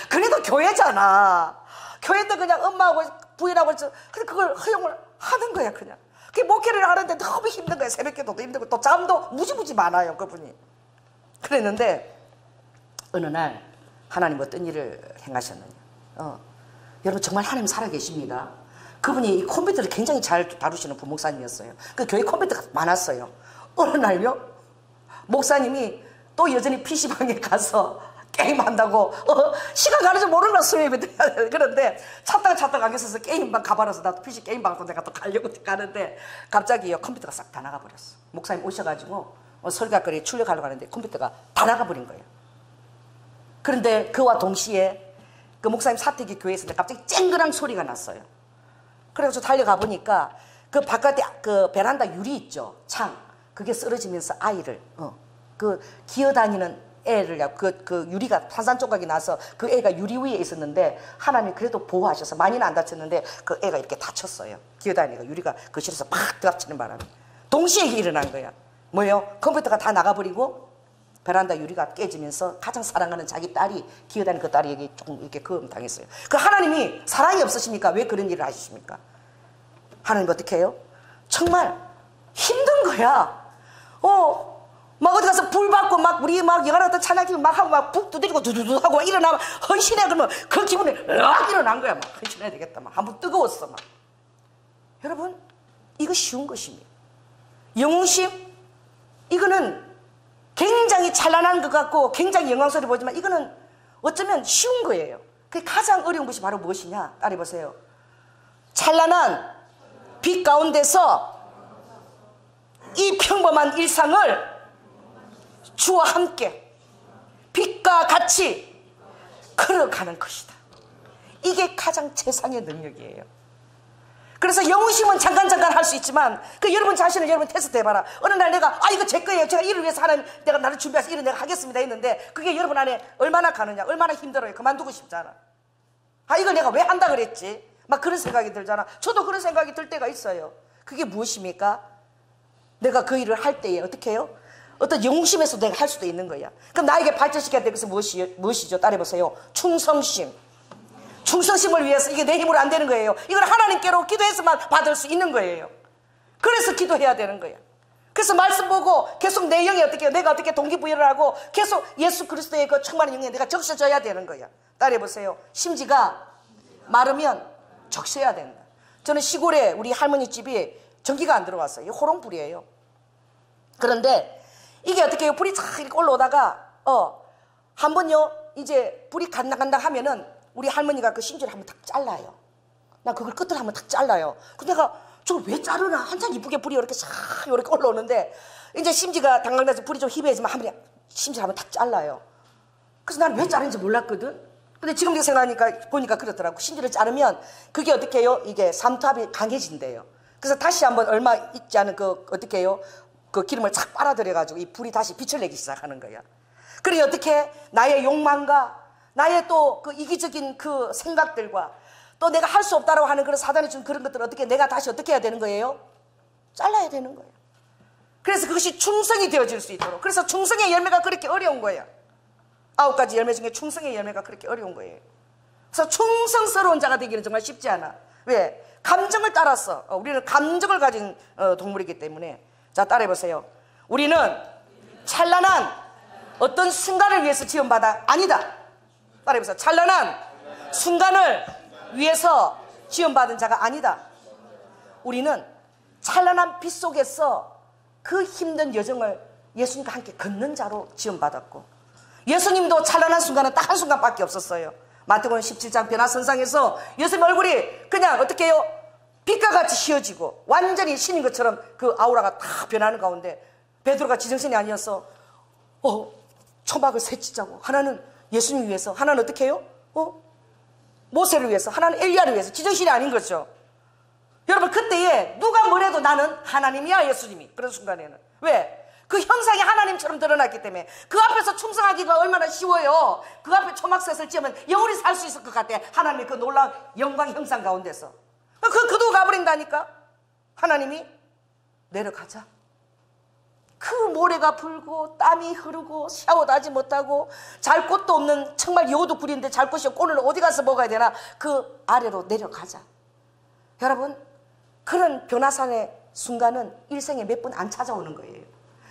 Speaker 1: 그래도 교회잖아. 교회인데 그냥 엄마하고 부인하고 근데 그걸 허용을 하는 거야 그냥. 그게 목회를 하는데 너무 힘든 거야. 새벽기도도 힘들고 또 잠도 무지무지 많아요 그분이. 그랬는데 어느 날 하나님 어떤 일을 행하셨느냐. 여러분 정말 하나님 살아계십니다. 그분이 이 컴퓨터를 굉장히 잘 다루시는 부목사님이었어요. 그 교회 컴퓨터가 많았어요. 어느 날요 목사님이 또 여전히 PC방에 가서 게임한다고 시간 가는 줄 모르는 거야. 수요일에. 그런데 찾다가 거기서 게임방 가버려서 나도 PC 게임방도 내가 또 가려고 가는데 갑자기 컴퓨터가 싹 다 나가버렸어. 목사님 오셔가지고 설교거리에 출력하려고 하는데 컴퓨터가 다 나가버린 거예요. 그런데 그와 동시에 그 목사님 사택이 교회에 있는데 갑자기 쨍그랑 소리가 났어요. 그래서 달려가 보니까 그 바깥에 그 베란다 유리 있죠. 창. 그게 쓰러지면서 아이를 그 기어다니는 애를 그 유리가 산산조각이 나서 그 애가 유리 위에 있었는데 하나님 그래도 보호하셔서 많이는 안 다쳤는데 그 애가 이렇게 다쳤어요. 기어다니니까 유리가 거실에서 팍 들어치는 바람에 동시에 일어난 거야. 뭐예요? 컴퓨터가 다 나가버리고 베란다 유리가 깨지면서 가장 사랑하는 자기 딸이 기어다니는 그 딸이 조금 이렇게 당했어요. 그 하나님이 사랑이 없으시니까 왜 그런 일을 하십니까? 하나님 어떻게 해요? 정말 힘든 거야. 막 어디 가서 불 받고 막 우리 막 영화라던 찬양팀 막 하고 막 북 두드리고 두두두 하고 막 일어나면 헌신해. 그러면 그 기분에 막 일어난 거야. 막 헌신해야 되겠다. 막 한번 뜨거웠어. 막. 여러분 이거 쉬운 것입니다. 영웅심 이거는 굉장히 찬란한 것 같고 굉장히 영광스러워 보이지만 이거는 어쩌면 쉬운 거예요. 그 가장 어려운 것이 바로 무엇이냐? 따라해보세요. 찬란한 빛 가운데서 이 평범한 일상을 주와 함께 빛과 같이 걸어가는 것이다. 이게 가장 최상의 능력이에요. 그래서 영웅심은 잠깐 할 수 있지만 여러분 자신을 여러분 테스트 해봐라. 어느 날 내가 이거 제 거예요. 제가 이를 위해서 하나님 내가 나를 준비해서 이를 내가 하겠습니다 했는데 그게 여러분 안에 얼마나 가느냐. 얼마나 힘들어요. 그만두고 싶잖아. 이걸 내가 왜 한다 그랬지. 막 그런 생각이 들잖아. 저도 그런 생각이 들 때가 있어요. 그게 무엇입니까? 내가 그 일을 할 때에 어떻게 해요? 어떤 영웅심에서 내가 할 수도 있는 거야. 그럼 나에게 발전시켜야 될 것은 무엇이죠? 따라해보세요. 충성심을 위해서. 이게 내 힘으로 안 되는 거예요. 이걸 하나님께로 기도해서만 받을 수 있는 거예요. 그래서 기도해야 되는 거야. 그래서 말씀 보고 계속 내 영이 어떻게 해요? 내가 어떻게 동기부여를 하고 계속 예수 그리스도의 그 충만한 영에 내가 적셔져야 되는 거야. 따라해보세요. 심지가 마르면 적셔야 된다. 저는 시골에 우리 할머니 집이 전기가 안 들어왔어요. 호롱불이에요. 그런데 이게 어떻게 해요? 불이 쫙 이렇게 올라오다가 한 번요 이제 불이 간당 하면은 우리 할머니가 그 심지를 한번 탁 잘라요. 나 그걸 끝을 한번 탁 잘라요. 근데 내가 저걸 왜 자르나? 한참 이쁘게 불이 이렇게 싹 이렇게 올라오는데 이제 심지가 당강나서 불이 좀 희미해지면 심지를 한번 탁 잘라요. 그래서 나는 왜 자르는지 몰랐거든. 근데 지금 생각하니까 보니까 그렇더라고. 신지를 자르면 그게 어떻게 해요? 이게 삼투압이 강해진대요. 그래서 다시 한번 얼마 있지 않은 그 어떻게 해요? 그 기름을 착 빨아들여가지고 이 불이 다시 빛을 내기 시작하는 거야. 그러니 어떻게 나의 욕망과 나의 또 그 이기적인 그 생각들과 또 내가 할 수 없다라고 하는 그런 사단이 준 그런 것들을 어떻게 내가 다시 어떻게 해야 되는 거예요? 잘라야 되는 거예요. 그래서 그것이 충성이 되어질 수 있도록. 그래서 충성의 열매가 그렇게 어려운 거예요. 9가지 열매 중에 충성의 열매가 그렇게 어려운 거예요. 그래서 충성스러운 자가 되기는 정말 쉽지 않아. 왜? 감정을 따라서 우리는 감정을 가진 동물이기 때문에. 자, 따라해보세요. 우리는 찬란한 어떤 순간을 위해서 지원받아 아니다. 따라해보세요. 찬란한 순간을 위해서 지원받은 자가 아니다. 우리는 찬란한 빛 속에서 그 힘든 여정을 예수님과 함께 걷는 자로 지원받았고, 예수님도 찬란한 순간은 딱 한 순간밖에 없었어요. 마태복음 17장 변화선상에서 예수님 얼굴이 그냥 어떻게 해요? 빛과 같이 휘어지고 완전히 신인 것처럼 그 아우라가 다 변하는 가운데 베드로가 지정신이 아니어서 초막을 새치자고, 하나는 예수님 위해서, 하나는 어떻게 해요? 모세를 위해서, 하나는 엘리야를 위해서. 지정신이 아닌 거죠. 여러분, 그때에 누가 뭐래도 나는 하나님이야, 예수님이. 그런 순간에는. 왜? 그 형상이 하나님처럼 드러났기 때문에. 그 앞에서 충성하기가 얼마나 쉬워요. 그 앞에 초막셋을 지으면 영원히 살 수 있을 것 같아. 하나님의 그 놀라운 영광 형상 가운데서. 그도 가버린다니까. 하나님이 내려가자. 그 모래가 불고 땀이 흐르고 샤워도 하지 못하고 잘 곳도 없는 정말 여우도 구리인데 잘 곳이 없고 오늘 어디 가서 먹어야 되나. 그 아래로 내려가자. 여러분, 그런 변화산의 순간은 일생에 몇 번 안 찾아오는 거예요.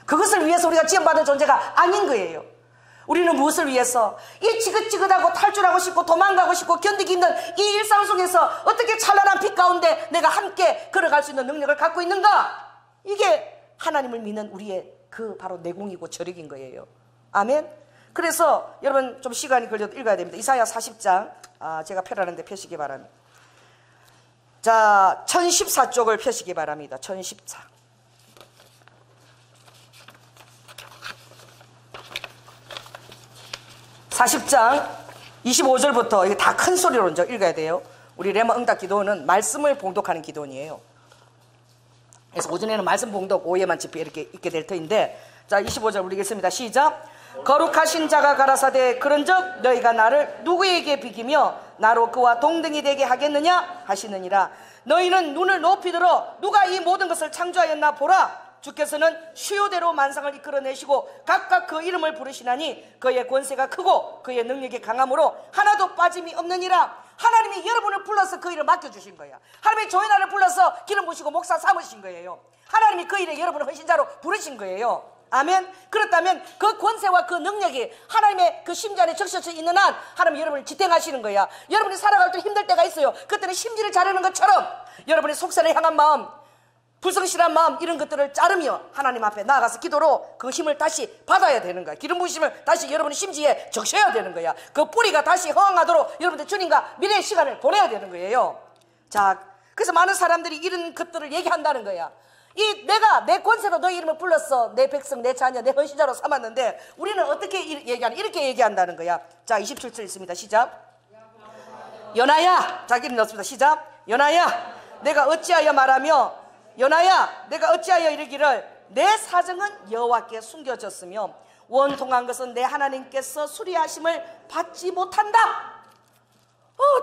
Speaker 1: 그것을 위해서 우리가 지원받은 존재가 아닌 거예요. 우리는 무엇을 위해서? 이 지긋지긋하고 탈출하고 싶고 도망가고 싶고 견디기 힘든 이 일상 속에서 어떻게 찬란한 빛 가운데 내가 함께 걸어갈 수 있는 능력을 갖고 있는가? 이게 하나님을 믿는 우리의 그 바로 내공이고 저력인 거예요. 아멘. 그래서 여러분 좀 시간이 걸려도 읽어야 됩니다. 이사야 40장 제가 펴라는데 펴시기 바랍니다. 자, 1014쪽을 펴시기 바랍니다. 1014. (40장) 25절부터 이게 다 큰 소리로 먼저 읽어야 돼요. 우리 레마 응답 기도는 말씀을 봉독하는 기도원이에요. 그래서 오전에는 말씀 봉독, 오후에만 집회 이렇게 있게 될 터인데, 자 25절 우리 읽겠습니다. 시작. 거룩하신 자가 가라사대 그런즉 너희가 나를 누구에게 비기며 나로 그와 동등이 되게 하겠느냐 하시느니라. 너희는 눈을 높이 들어 누가 이 모든 것을 창조하였나 보라. 주께서는 수요대로 만상을 이끌어내시고 각각 그 이름을 부르시나니 그의 권세가 크고 그의 능력이 강함으로 하나도 빠짐이 없느니라. 하나님이 여러분을 불러서 그 일을 맡겨주신 거야. 하나님이 조연아를 불러서 기름 부시고 목사 삼으신 거예요. 하나님이 그 일에 여러분을 헌신자로 부르신 거예요. 아멘. 그렇다면 그 권세와 그 능력이 하나님의 그 심지 안에 적셔져 있는 한 하나님이 여러분을 지탱하시는 거야. 여러분이 살아갈 때 힘들 때가 있어요. 그때는 심지를 자르는 것처럼 여러분의 속세를 향한 마음, 불성실한 마음, 이런 것들을 자르며 하나님 앞에 나아가서 기도로 그 힘을 다시 받아야 되는 거야. 기름 부으심을 다시 여러분의 심지에 적셔야 되는 거야. 그 뿌리가 다시 허황하도록 여러분들 주님과 미래의 시간을 보내야 되는 거예요. 자, 그래서 많은 사람들이 이런 것들을 얘기한다는 거야. 내가 내 권세로 너희 이름을 불렀어. 내 백성, 내 자녀, 내 헌신자로 삼았는데 우리는 어떻게 얘기하는? 이렇게 얘기한다는 거야. 자, 27절 있습니다. 시작. 연하야, 자기 이름 넣습니다. 시작. 연하야, 내가 어찌하여 말하며, 연하야, 내가 어찌하여 이르기를 내 사정은 여호와께 숨겨졌으며 원통한 것은 내 하나님께서 수리하심을 받지 못한다.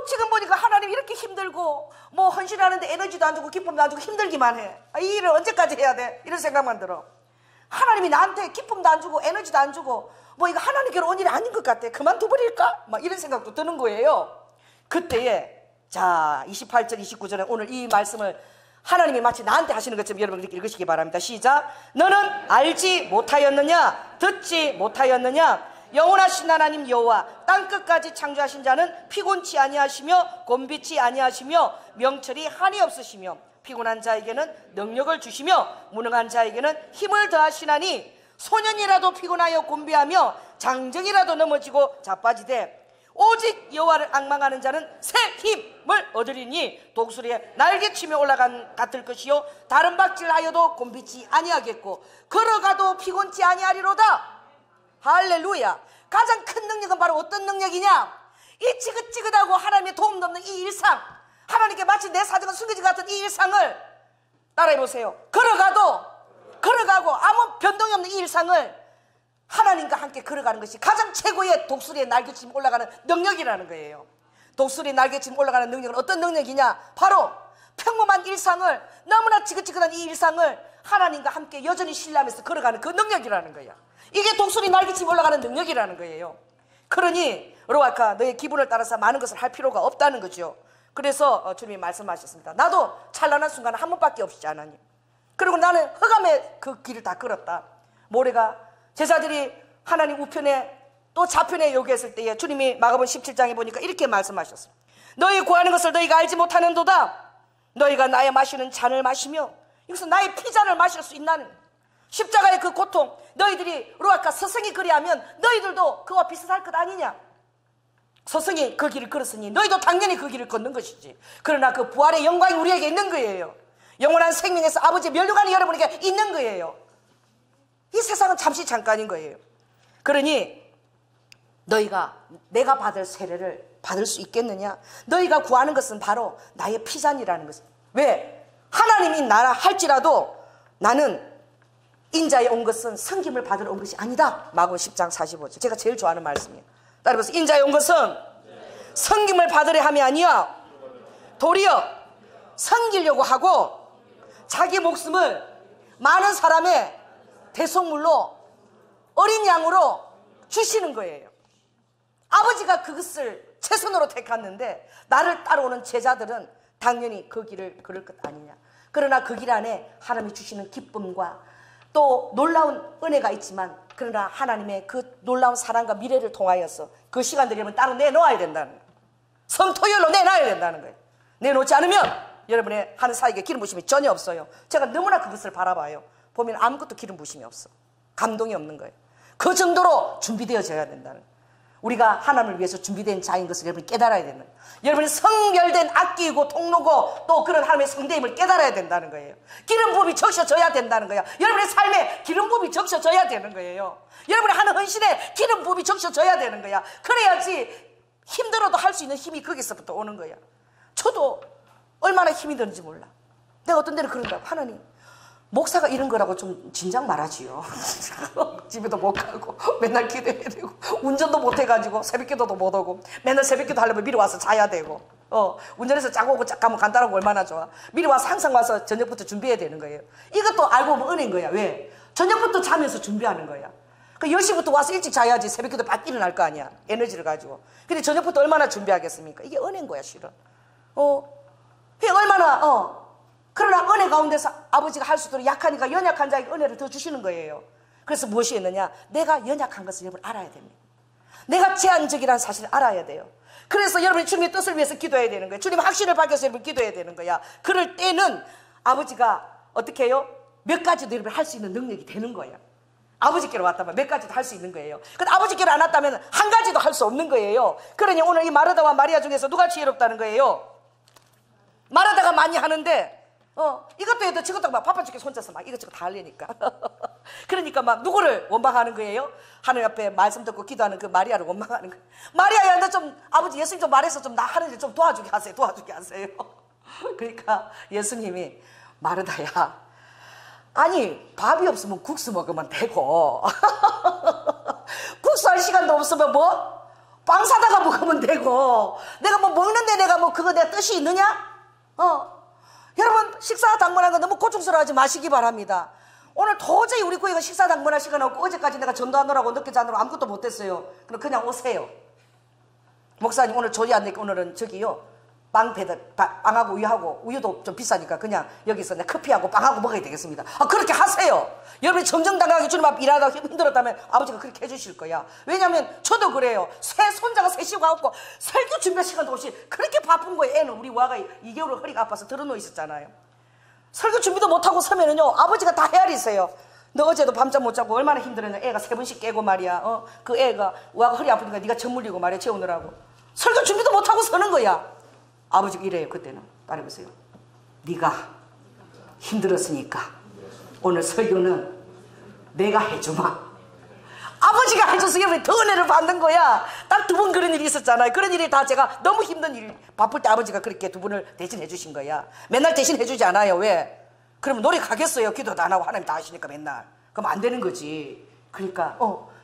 Speaker 1: 지금 보니까 하나님 이렇게 힘들고 뭐 헌신하는데 에너지도 안 주고 기쁨도 안 주고 힘들기만 해. 이 일을 언제까지 해야 돼? 이런 생각만 들어. 하나님이 나한테 기쁨도 안 주고 에너지도 안 주고 뭐 이거 하나님께로 온 일이 아닌 것 같아. 그만둬버릴까? 막 이런 생각도 드는 거예요. 그때에 자 28절 29절에 오늘 이 말씀을 하나님이 마치 나한테 하시는 것처럼 여러분 이렇게 읽으시기 바랍니다. 시작. 너는 알지 못하였느냐? 듣지 못하였느냐? 영원하신 하나님 여호와 땅끝까지 창조하신 자는 피곤치 아니하시며 곤비치 아니하시며 명철이 한이 없으시며 피곤한 자에게는 능력을 주시며 무능한 자에게는 힘을 더하시나니 소년이라도 피곤하여 곤비하며 장정이라도 넘어지고 자빠지되 오직 여호와를 앙망하는 자는 새 힘을 얻으리니 독수리에 날개치며 올라간 같을 것이요 다른 박질하여도 곤비치 아니하겠고 걸어가도 피곤치 아니하리로다. 할렐루야. 가장 큰 능력은 바로 어떤 능력이냐? 이 지긋지긋하고 하나님의 도움도 없는 이 일상, 하나님께 마치 내 사정은 숨겨진 것 같은 이 일상을 따라해보세요. 걸어가고 아무 변동이 없는 이 일상을 하나님과 함께 걸어가는 것이 가장 최고의 독수리의 날개처럼 올라가는 능력이라는 거예요. 독수리의 날개처럼 올라가는 능력은 어떤 능력이냐? 바로 평범한 일상을, 너무나 지긋지긋한 이 일상을 하나님과 함께 여전히 신뢰하면서 걸어가는 그 능력이라는 거야. 이게 독수리 날개처럼 올라가는 능력이라는 거예요. 그러니 로아카, 너의 기분을 따라서 많은 것을 할 필요가 없다는 거죠. 그래서 주님이 말씀하셨습니다. 나도 찬란한 순간은 한 번밖에 없지 않았니? 그리고 나는 흑암의 그 길을 다 걸었다. 모래가 제자들이 하나님 우편에 또 좌편에 요구했을 때에 주님이 마가복음 17장에 보니까 이렇게 말씀하셨습니다. 너희 구하는 것을 너희가 알지 못하는도다. 너희가 나의 마시는 잔을 마시며 이것은 나의 피잔을 마실 수 있나는, 십자가의 그 고통, 너희들이 로아카 스승이 그리하면 너희들도 그와 비슷할 것 아니냐. 스승이 그 길을 걸었으니 너희도 당연히 그 길을 걷는 것이지. 그러나 그 부활의 영광이 우리에게 있는 거예요. 영원한 생명에서 아버지의 면류관이 여러분에게 있는 거예요. 이 세상은 잠시 잠깐인 거예요. 그러니 너희가 내가 받을 세례를 받을 수 있겠느냐? 너희가 구하는 것은 바로 나의 피잔이라는 것입니다. 왜? 하나님이 나라 할지라도 나는 인자에 온 것은 섬김을 받으러 온 것이 아니다. 마가복음 10장 45절. 제가 제일 좋아하는 말씀이에요. 따라서 인자에 온 것은 섬김을 받으려 함이 아니야. 도리어 섬기려고 하고 자기 목숨을 많은 사람의 대속물로, 어린 양으로 주시는 거예요. 아버지가 그것을 최선으로 택했는데 나를 따라오는 제자들은 당연히 그 길을 걸을 것 아니냐. 그러나 그 길 안에 하나님이 주시는 기쁨과 또 놀라운 은혜가 있지만, 그러나 하나님의 그 놀라운 사랑과 미래를 통하여서 그 시간들이 여러분 따로 내놓아야 된다는 거예요. 성토요일로 내놔야 된다는 거예요. 내놓지 않으면 여러분의 하는 사역에 기름 부심이 전혀 없어요. 제가 너무나 그것을 바라봐요. 보면 아무것도 기름 부심이 없어. 감동이 없는 거예요. 그 정도로 준비되어져야 된다는 거예요. 우리가 하나님을 위해서 준비된 자인 것을 여러분이 깨달아야 된다. 여러분이 성별된 악기이고 통로고 또 그런 하나님의 성대임을 깨달아야 된다는 거예요. 기름 부음이 적셔져야 된다는 거예요. 여러분의 삶에 기름 부음이 적셔져야 되는 거예요. 여러분이 하는 헌신에 기름 부음이 적셔져야 되는 거야. 그래야지 힘들어도 할 수 있는 힘이 거기서부터 오는 거야. 저도 얼마나 힘이 드는지 몰라. 내가 어떤 데는 그런다고, 하나님 목사가 이런 거라고 좀 진작 말하지요. 집에도 못 가고 맨날 기도해야 되고 운전도 못 해가지고 새벽기도도 못 오고 맨날 새벽기도 하려면 미리 와서 자야 되고 운전해서 자고 오고 짝 가면 간단하고 얼마나 좋아. 미리 와서 항상 와서 저녁부터 준비해야 되는 거예요. 이것도 알고 보면 은혜인 거야. 왜? 저녁부터 자면서 준비하는 거야. 그 10시부터 와서 일찍 자야지 새벽기도 딱 일어날 거 아니야. 에너지를 가지고. 근데 저녁부터 얼마나 준비하겠습니까? 이게 은혜인 거야 실은. 이게 얼마나 그러나 은혜 가운데서 아버지가 할 수 있도록 약하니까 연약한 자에게 은혜를 더 주시는 거예요. 그래서 무엇이 있느냐? 내가 연약한 것을 여러분 알아야 됩니다. 내가 제한적이라는 사실을 알아야 돼요. 그래서 여러분이 주님의 뜻을 위해서 기도해야 되는 거예요. 주님 확신을 밝혀서 여러분 기도해야 되는 거야. 그럴 때는 아버지가 어떻게 해요? 몇 가지도 여러분 할 수 있는 능력이 되는 거예요. 아버지께로 왔다면 몇 가지도 할 수 있는 거예요. 근데 아버지께로 안 왔다면 한 가지도 할 수 없는 거예요. 그러니 오늘 이 마르다와 마리아 중에서 누가 지혜롭다는 거예요? 마르다가 많이 하는데 이것도 해도 저것도 막 바빠 죽게 손자서 막 이것저것 다 하려니까. 그러니까 막 누구를 원망하는 거예요? 하나님 앞에 말씀 듣고 기도하는 그 마리아를 원망하는 거예요. 마리아야, 너 좀 아버지 예수님 좀 말해서 좀 나 하는 일 좀 도와주게 하세요. 도와주게 하세요. 그러니까 예수님이 마르다야, 아니 밥이 없으면 국수 먹으면 되고 국수 할 시간도 없으면 뭐 빵 사다가 먹으면 되고, 내가 뭐 먹는데 내가 뭐 그거 내 뜻이 있느냐? 여러분 식사 당번한 거 너무 고충스러워하지 마시기 바랍니다. 오늘 도저히 우리 교회가 식사 당번할 시간 없고 어제까지 내가 전도하느라고 늦게 자느라고 아무것도 못했어요. 그럼 그냥 오세요. 목사님 오늘 조리 안 되니까 오늘은 저기요 빵 배달, 빵하고 우유하고, 우유도 좀 비싸니까 그냥 여기서 그냥 커피하고 빵하고 먹어야 되겠습니다. 그렇게 하세요. 여러분이 정정당당하게 주님 앞 일하다가 힘들었다면 아버지가 그렇게 해주실 거야. 왜냐하면 저도 그래요. 새 손자가 셋이고 하고 설교 준비할 시간도 없이 그렇게 바쁜 거예요. 애는 우리 와가 2개월 허리가 아파서 들어누워 있었잖아요. 설교 준비도 못하고 서면은요 아버지가 다 헤아리세요. 너 어제도 밤잠 못 자고 얼마나 힘들었냐. 애가 3번씩 깨고 말이야. 그 애가 와가 허리 아프니까 네가 젖 물리고 말이야 재우느라고. 설교 준비도 못하고 서는 거야. 아버지가 이래요. 그때는 따라해보세요. 네가 힘들었으니까 오늘 설교는 내가 해주마. 아버지가 해줘서 여러분이 더 은혜를 받는 거야. 딱 두 번 그런 일이 있었잖아요. 그런 일이 다 제가 너무 힘든 일, 바쁠 때 아버지가 그렇게 두 분을 대신해 주신 거야. 맨날 대신해 주지 않아요. 왜? 그러면 노래 가겠어요. 기도도 안 하고 하나님 다 하시니까 맨날. 그럼 안 되는 거지. 그러니까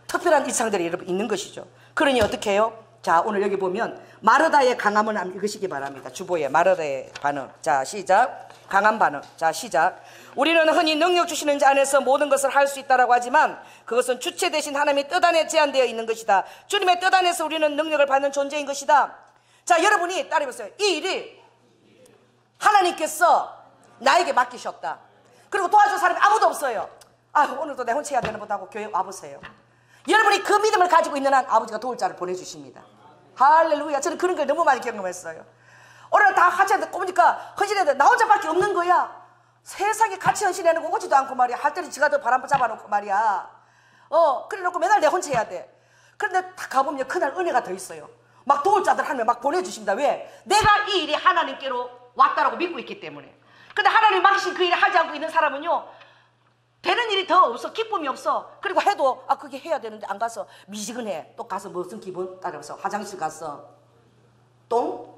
Speaker 1: 특별한 일상들이 여러분 있는 것이죠. 그러니 어떻게 해요? 자, 오늘 여기 보면 마르다의 강함을 한번 읽으시기 바랍니다. 주보에 마르다의 반응. 자, 시작. 강한 반응. 자, 시작. 우리는 흔히 능력 주시는 자 안에서 모든 것을 할 수 있다라고 하지만 그것은 주체 대신 하나님의 뜻 안에 제한되어 있는 것이다. 주님의 뜻 안에서 우리는 능력을 받는 존재인 것이다. 자, 여러분이 따라해보세요. 이 일이 하나님께서 나에게 맡기셨다. 그리고 도와줄 사람이 아무도 없어요. 오늘도 내 혼자 해야 되는 보다고 교회 와보세요. 여러분이 그 믿음을 가지고 있는 한 아버지가 도울 자를 보내주십니다. 할렐루야. 저는 그런 걸 너무 많이 경험했어요. 오늘 다 같이 하는데 보니까 헌신해야 돼. 나 혼자밖에 없는 거야. 세상에 같이 헌신하는 거 오지도 않고 말이야. 할 때는 지가 더 바람 잡아놓고 말이야. 그래 놓고 맨날 내 혼자 해야 돼. 그런데 딱 가보면 그날 은혜가 더 있어요. 막 도울 자들 하면 막 보내주십니다. 왜? 내가 이 일이 하나님께로 왔다라고 믿고 있기 때문에. 근데 하나님 맡기신 그 일을 하지 않고 있는 사람은요, 되는 일이 더 없어. 기쁨이 없어. 그리고 해도 그게 해야 되는데 안 가서 미지근해. 또 가서 무슨 기분? 따라서 화장실 가서 똥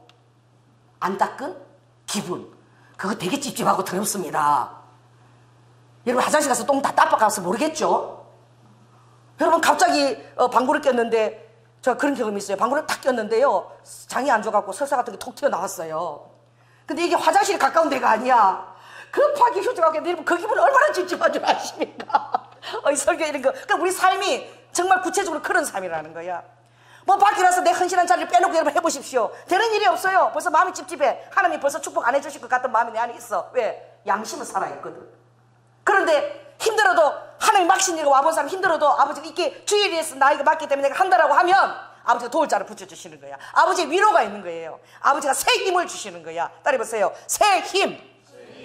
Speaker 1: 안 닦은 기분. 그거 되게 찝찝하고 더럽습니다. 여러분 화장실 가서 똥 다 닦아가서 모르겠죠? 여러분 갑자기 방구를 꼈는데, 제가 그런 경험이 있어요. 방구를 탁 꼈는데요, 장이 안 좋아갖고 설사 같은 게 톡 튀어나왔어요. 근데 이게 화장실이 가까운 데가 아니야. 급하게 휴정하게 내리면 그 기분 얼마나 찝찝한 줄 아십니까? 이 설교 이런 거. 그러니까 우리 삶이 정말 구체적으로 그런 삶이라는 거야. 뭐 밖에 나서 내 헌신한 자리를 빼놓고 여러분 해보십시오. 되는 일이 없어요. 벌써 마음이 찝찝해. 하나님이 벌써 축복 안 해주실 것 같은 마음이 내 안에 있어. 왜? 양심은 살아있거든. 그런데 힘들어도, 하나님이 막신 일과 와본 사람 힘들어도 아버지가 이렇게 주일에서 나에게 맡기 때문에 내가 한다라고 하면 아버지가 도울 자를 붙여주시는 거야. 아버지의 위로가 있는 거예요. 아버지가 새 힘을 주시는 거야. 따라해보세요. 새 힘.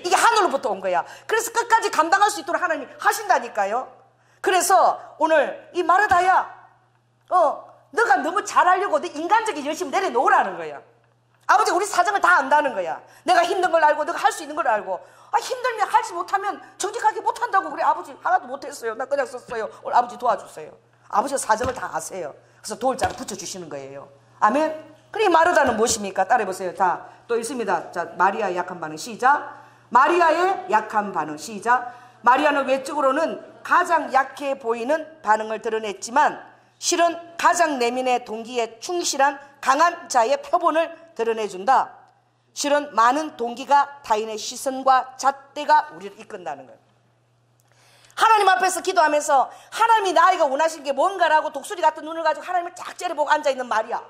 Speaker 1: 이게 하늘로부터 온 거야. 그래서 끝까지 감당할 수 있도록 하나님이 하신다니까요. 그래서 오늘 이 마르다야, 너가 너무 잘하려고 내 인간적인 열심을 내려놓으라는 거야. 아버지가 우리 사정을 다 안다는 거야. 내가 힘든 걸 알고 너가 할 수 있는 걸 알고. 힘들면 하지 못하면 정직하게 못한다고. 그래, 아버지 하나도 못했어요. 나 그냥 썼어요. 오늘 아버지 도와주세요. 아버지가 사정을 다 아세요. 그래서 도울 자를 붙여주시는 거예요. 아멘. 그래, 마르다는 무엇입니까? 따라해보세요. 자, 또 있습니다. 자, 마리아의 약한 반응. 시작. 마리아의 약한 반응. 시작. 마리아는 외적으로는 가장 약해 보이는 반응을 드러냈지만 실은 가장 내면의 동기에 충실한 강한 자의 표본을 드러내준다. 실은 많은 동기가 타인의 시선과 잣대가 우리를 이끈다는 거예요. 하나님 앞에서 기도하면서 하나님이 나이가 원하시는 게 뭔가라고 독수리 같은 눈을 가지고 하나님을 쫙 째려보고 앉아있는 마리아.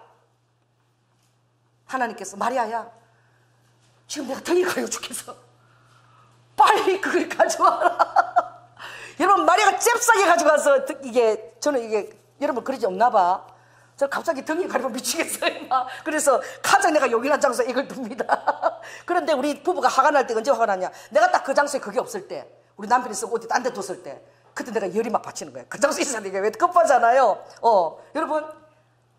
Speaker 1: 하나님께서 마리아야, 지금 내가 등이 가요 죽겠어. 빨리 그걸 가져와라. 여러분, 마리아가 잽싸게 가져가서 저는 이게 여러분 그러지 없나 봐. 저 갑자기 등이 가리면 미치겠어요. 그래서 가장 내가 용인한 장소에 이걸 둡니다. 그런데 우리 부부가 화가 날 때 언제 화가 나냐? 내가 딱 그 장소에 그게 없을 때, 우리 남편이 쓰고 어디 딴 데 뒀을 때, 그때 내가 열이 막 받치는 거예요. 그 장소에 있어야 되게 왜 급하잖아요. 여러분,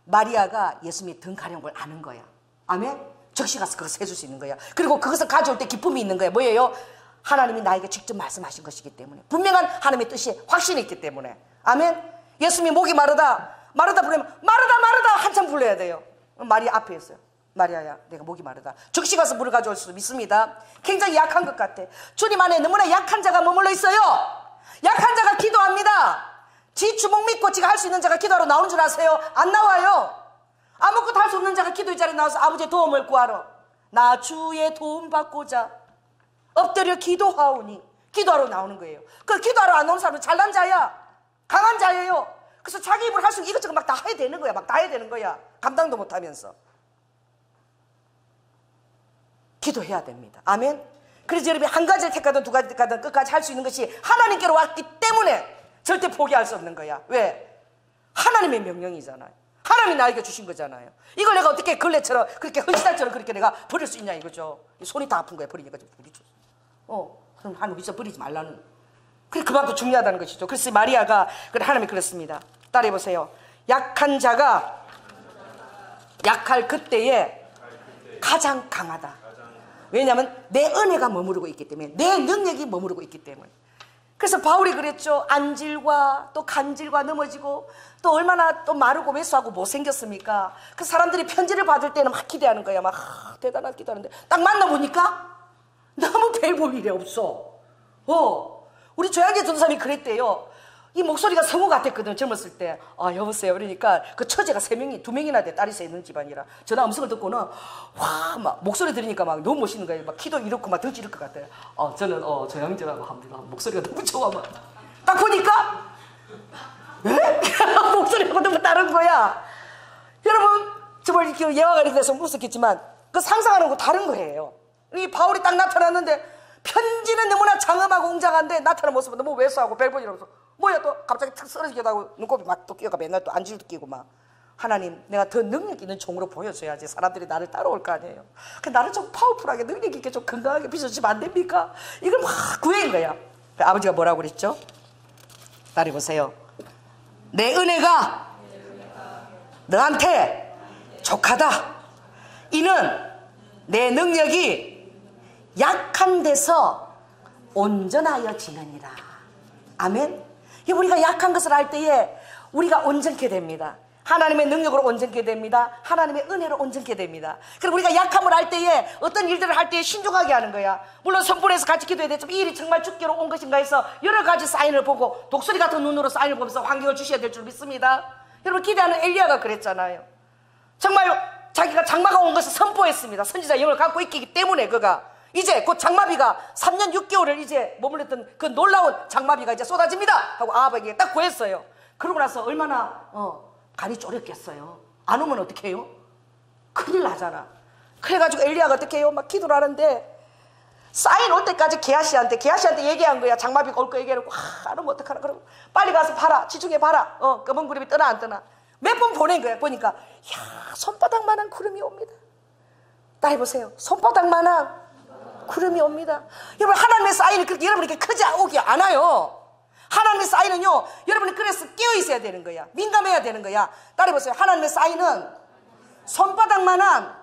Speaker 1: 마리아가 예수님이 등 가려운 걸 아는 거야. 아멘? 적시 가서 그것을 해줄 수 있는 거야. 그리고 그것을 가져올 때 기쁨이 있는 거야. 뭐예요? 하나님이 나에게 직접 말씀하신 것이기 때문에, 분명한 하나님의 뜻이 확신이 있기 때문에. 아멘? 예수님이 목이 마르다 부르면 마르다 한참 불러야 돼요. 마리아 앞에 있어요. 마리아야, 내가 목이 마르다. 적시 가서 물을 가져올 수 믿습니다. 굉장히 약한 것 같아. 주님 안에 너무나 약한 자가 머물러 있어요. 약한 자가 기도합니다. 지 주먹 믿고 지가 할 수 있는 자가 기도하러 나오는 줄 아세요? 안 나와요. 아무것도 할 수 없는 자가 기도의 자리에 나와서 아버지의 도움을 구하러, 나 주의 도움 받고자 엎드려 기도하오니, 기도하러 나오는 거예요. 그 기도하러 안 오는 사람은 잘난 자야, 강한 자예요. 그래서 자기 입으로 할 수 있는 이것저것 막 다 해야 되는 거야. 막 다 해야 되는 거야. 감당도 못하면서. 기도해야 됩니다. 아멘. 그래서 여러분이 한 가지를 택하든 두 가지를 택하든 끝까지 할 수 있는 것이 하나님께로 왔기 때문에 절대 포기할 수 없는 거야. 왜? 하나님의 명령이잖아요. 하나님이 나에게 주신 거잖아요. 이걸 내가 어떻게 걸레처럼 그렇게 헌신할처럼 그렇게 내가 버릴 수 있냐 이거죠. 손이 다 아픈 거야. 버리니까 좀 부딪혔어. 그럼 하나님 위해서 버리지 말라는. 그만큼 중요하다는 것이죠. 그래서 마리아가, 그래, 하나님이 그렇습니다. 따라해보세요. 약한 자가 약할 그때에 가장 강하다. 왜냐하면 내 은혜가 머무르고 있기 때문에, 내 능력이 머무르고 있기 때문에. 그래서 바울이 그랬죠. 안질과 또 간질과 넘어지고 또 얼마나 또 마르고 왜소하고 못생겼습니까? 그 사람들이 편지를 받을 때는 막 기대하는 거야. 막 대단하게 기도하는데 딱 만나보니까 너무 별 볼 일이 없어. 우리 조양재 전도사님이 그랬대요. 이 목소리가 성우 같았거든, 젊었을 때. 여보세요. 그러니까 그 처제가 2명이나 돼, 딸이 세 있는 집안이라. 전화 음성을 듣고는, 막, 목소리 들으니까 막 너무 멋있는 거예요. 막 키도 이렇고 막 덩치 이럴 것 같아요. 저는, 조양재라고 합니다. 목소리가 너무 좋아, 막. 딱 보니까, 에? 목소리가 너무 다른 거야. 여러분, 정말 이렇게 예화가 이렇게 돼서 웃었겠지만, 그 상상하는 거 다른 거예요. 이 바울이 딱 나타났는데, 편지는 너무나 장엄하고 웅장한데, 나타나는 모습은 너무 왜소하고 별보이라면서, 뭐야 또 갑자기 탁 쓰러지기도 하고 눈곱이 막 또 끼어가 맨날 또 안질도 끼고 막. 하나님, 내가 더 능력 있는 종으로 보여줘야지 사람들이 나를 따라올 거 아니에요. 나를 좀 파워풀하게 능력 있게 좀 건강하게 빚어주시면 안 됩니까? 이걸 막 구해인 거야. 아버지가 뭐라고 그랬죠? 딸이 보세요. 내 은혜가 너한테 족하다. 이는 내 능력이 약한 데서 온전하여지느니라. 아멘. 우리가 약한 것을 할 때에 우리가 온전케 됩니다. 하나님의 능력으로 온전케 됩니다. 하나님의 은혜로 온전케 됩니다. 그리고 우리가 약함을 할 때에 어떤 일들을 할 때에 신중하게 하는 거야. 물론 성불에서 같이 기도해야 되지만 이 일이 정말 죽기로 온 것인가 해서 여러 가지 사인을 보고 독수리 같은 눈으로 사인을 보면서 환경을 주셔야 될 줄 믿습니다. 여러분, 기대하는 엘리야가 그랬잖아요. 정말 자기가 장마가 온 것을 선포했습니다. 선지자 영을 갖고 있기 때문에 그가 이제 곧 장마비가 3년 6개월을 이제 머물렀던 그 놀라운 장마비가 이제 쏟아집니다 하고 아합에게 딱 구했어요. 그러고 나서 얼마나 간이 쪼렸겠어요. 안 오면 어떻게 해요? 큰일 나잖아. 그래가지고 엘리야가 어떻게 해요? 막 기도를 하는데 사인 올 때까지 게하시한테 얘기한 거야. 장마비가 올 거 얘기해놓고 안 오면 어떡하나. 그러고 빨리 가서 봐라. 지중해 봐라. 검은 구름이 떠나 안 떠나. 몇 번 보낸 거야. 보니까 손바닥만한 구름이 옵니다. 다 해보세요. 손바닥만한 구름이 옵니다. 여러분, 하나님의 사인이 그렇게 여러분에게 크지 오기 않아요. 하나님의 사인은요, 여러분이 그래서 깨어 있어야 되는 거야. 민감해야 되는 거야. 따라해보세요. 하나님의 사인은 손바닥만한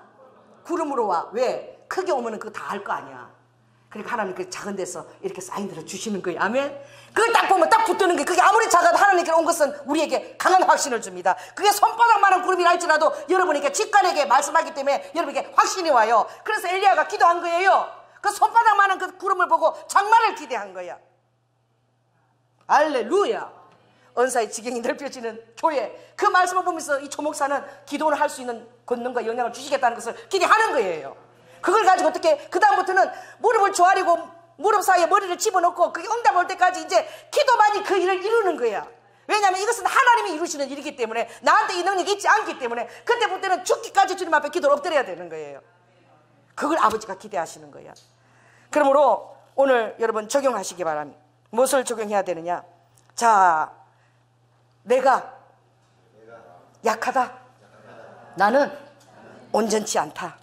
Speaker 1: 구름으로 와. 왜? 크게 오면 그거 다 할 거 아니야. 그러니까 하나님 그 작은 데서 이렇게 사인들을 주시는 거예요. 아멘. 그걸 딱 보면 딱 붙드는 게, 그게 아무리 작아도 하나님께 온 것은 우리에게 강한 확신을 줍니다. 그게 손바닥만한 구름이라 할지라도 여러분에게 직관에게 말씀하기 때문에 여러분에게 확신이 와요. 그래서 엘리야가 기도한 거예요. 그 손바닥만한 그 구름을 보고 장마를 기대한 거야. 할렐루야. 은사의 지경이 넓혀지는 교회, 그 말씀을 보면서 이 조목사는 기도를 할 수 있는 권능과 영향을 주시겠다는 것을 기대하는 거예요. 그걸 가지고 어떻게 그 다음부터는 무릎을 조아리고 무릎 사이에 머리를 집어넣고 그게 응답 올 때까지 이제 기도만이 그 일을 이루는 거야. 왜냐하면 이것은 하나님이 이루시는 일이기 때문에, 나한테 이 능력이 있지 않기 때문에 그때부터는 죽기까지 주님 앞에 기도를 엎드려야 되는 거예요. 그걸 아버지가 기대하시는 거야. 그러므로 오늘 여러분 적용하시기 바랍니다. 무엇을 적용해야 되느냐? 자, 내가 약하다. 나는 온전치 않다.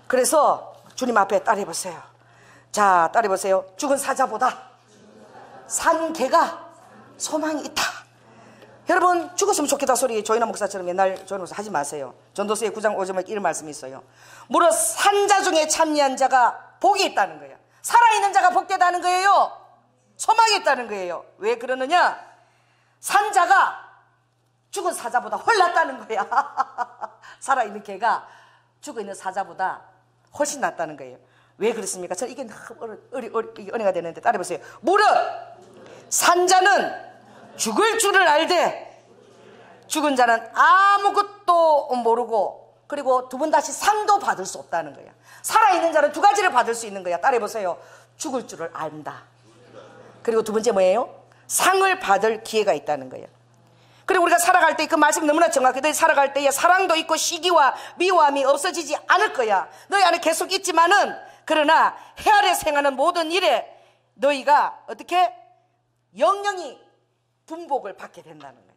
Speaker 1: 그래서 주님 앞에 따라해보세요. 자, 따라해보세요. 죽은 사자보다 산 개가 소망이 있다. 여러분, 죽었으면 좋겠다 소리 조인하 목사처럼 맨날 조인하 목사 하지 마세요. 전도서의 9장 5절에 이런 말씀이 있어요. 무릇 산자 중에 참여한 자가 복이 있다는 거예요. 살아있는 자가 복되다는 거예요. 소망이 있다는 거예요. 왜 그러느냐? 산자가 죽은 사자보다 훨 낫다는 거야. 살아있는 개가 죽어있는 사자보다 훨씬 낫다는 거예요. 왜 그렇습니까? 저 이게 은혜가 되는데 따라해보세요. 무릇 산자는 죽을 줄을 알되 죽은 자는 아무것도 모르고, 그리고 두 번 다시 상도 받을 수 없다는 거야. 살아있는 자는 두 가지를 받을 수 있는 거야. 따라해보세요. 죽을 줄을 안다. 그리고 두 번째 뭐예요? 상을 받을 기회가 있다는 거예요. 그리고 우리가 살아갈 때 그 말씀이 너무나 정확해. 너희 살아갈 때에 사랑도 있고 시기와 미워함이 없어지지 않을 거야. 너희 안에 계속 있지만은, 그러나 해 아래 생하는 모든 일에 너희가 어떻게 영영이 분복을 받게 된다는 거예요.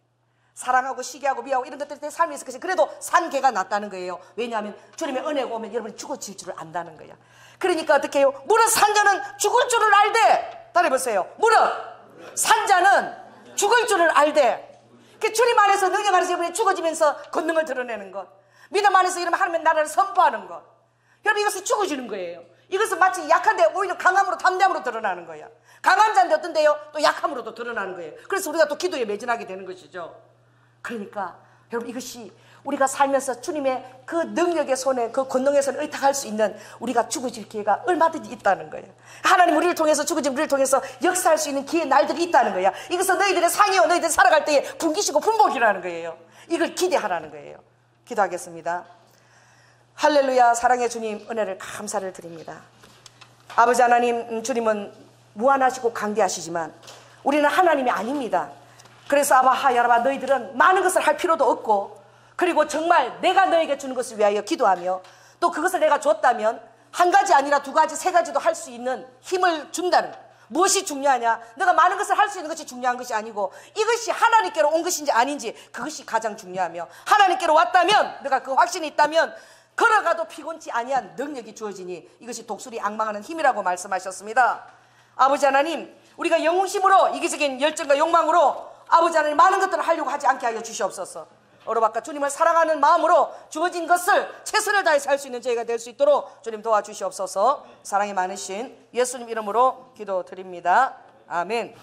Speaker 1: 사랑하고 시기하고 미워하고 이런 것들 내 삶에 있을 것이, 그래도 산개가 낫다는 거예요. 왜냐하면 주님의 은혜가 오면 여러분이 죽어질 줄을 안다는 거야. 그러니까 어떻게 해요? 무릇 산자는 죽을 줄을 알되, 따라해보세요. 무릇 산자는 죽을 줄을 알되, 그 주님 안에서 능력 안에서 여러분이 죽어지면서 권능을 드러내는 것, 믿음 안에서 이러면 하나님의 나라를 선포하는 것, 여러분 이것이 죽어지는 거예요. 이것은 마치 약한데 오히려 강함으로 담대함으로 드러나는 거야. 강한 자인데 어떤데요? 또 약함으로도 드러나는 거예요. 그래서 우리가 또 기도에 매진하게 되는 것이죠. 그러니까 여러분, 이것이 우리가 살면서 주님의 그 능력의 손에, 그 권능의 손에 의탁할 수 있는 우리가 죽어질 기회가 얼마든지 있다는 거예요. 하나님 우리를 통해서, 죽어진 우리를 통해서 역사할 수 있는 기회 날들이 있다는 거야. 이것은 너희들의 상이요, 너희들이 살아갈 때에 분기시고 분복이라는 거예요. 이걸 기대하라는 거예요. 기도하겠습니다. 할렐루야. 사랑의 주님, 은혜를 감사를 드립니다. 아버지 하나님, 주님은 무한하시고 강대하시지만 우리는 하나님이 아닙니다. 그래서 아바 하야라바, 너희들은 많은 것을 할 필요도 없고, 그리고 정말 내가 너에게 주는 것을 위하여 기도하며, 또 그것을 내가 줬다면 한 가지 아니라 두 가지, 세 가지도 할 수 있는 힘을 준다는, 무엇이 중요하냐? 내가 많은 것을 할 수 있는 것이 중요한 것이 아니고, 이것이 하나님께로 온 것인지 아닌지, 그것이 가장 중요하며, 하나님께로 왔다면, 내가 그 확신이 있다면 걸어가도 피곤치 아니한 능력이 주어지니 이것이 독수리 앙망하는 힘이라고 말씀하셨습니다. 아버지 하나님, 우리가 영웅심으로, 이기적인 열정과 욕망으로 아버지 하나님 많은 것들을 하려고 하지 않게 하여 주시옵소서. 어로바까 주님을 사랑하는 마음으로 주어진 것을 최선을 다해서 할 수 있는 저희가 될 수 있도록 주님 도와주시옵소서. 사랑이 많으신 예수님 이름으로 기도드립니다. 아멘.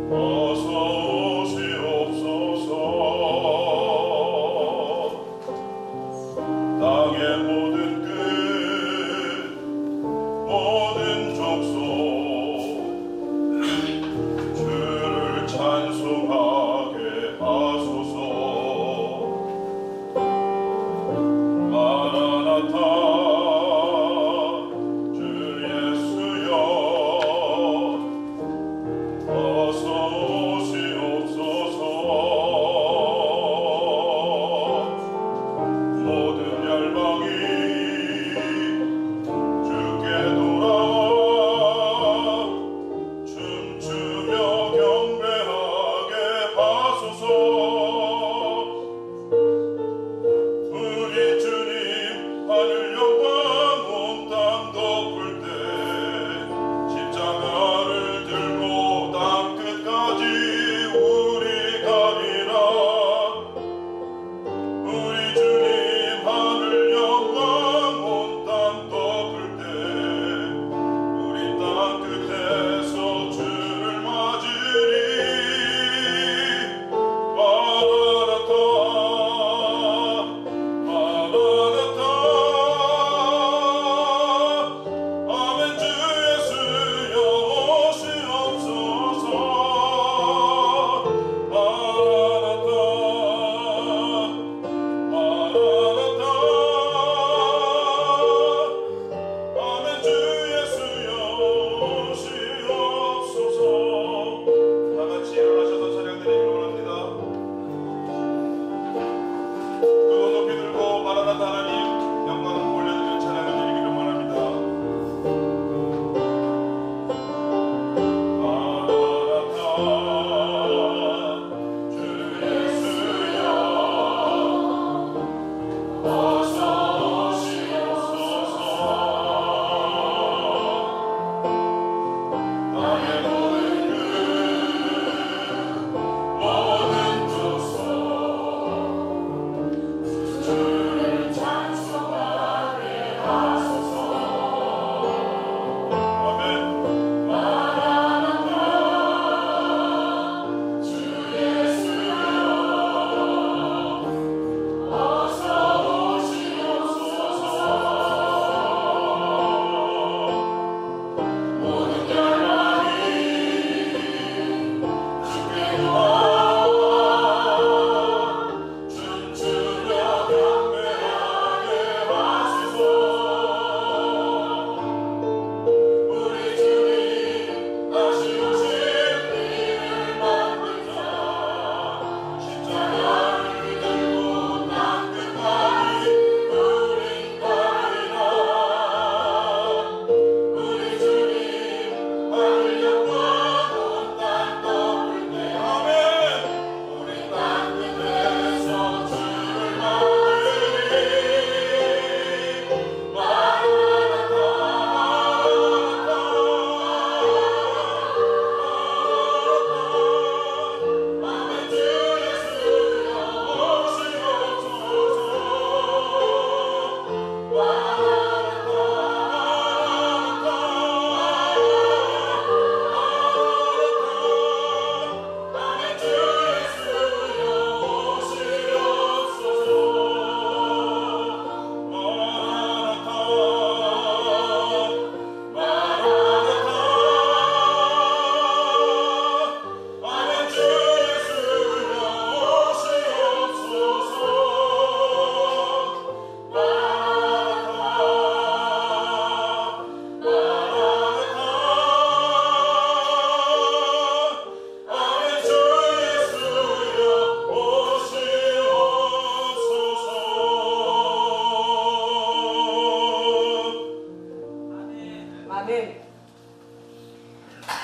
Speaker 2: 어서 오시옵소서.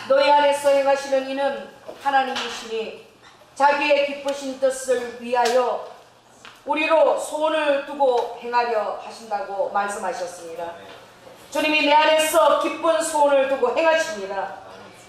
Speaker 1: 너희 안에서 행하시는 이는 하나님이시니 자기의 기쁘신 뜻을 위하여 우리로 소원을 두고 행하려 하신다고 말씀하셨습니다. 주님이 내 안에서 기쁜 소원을 두고 행하십니다.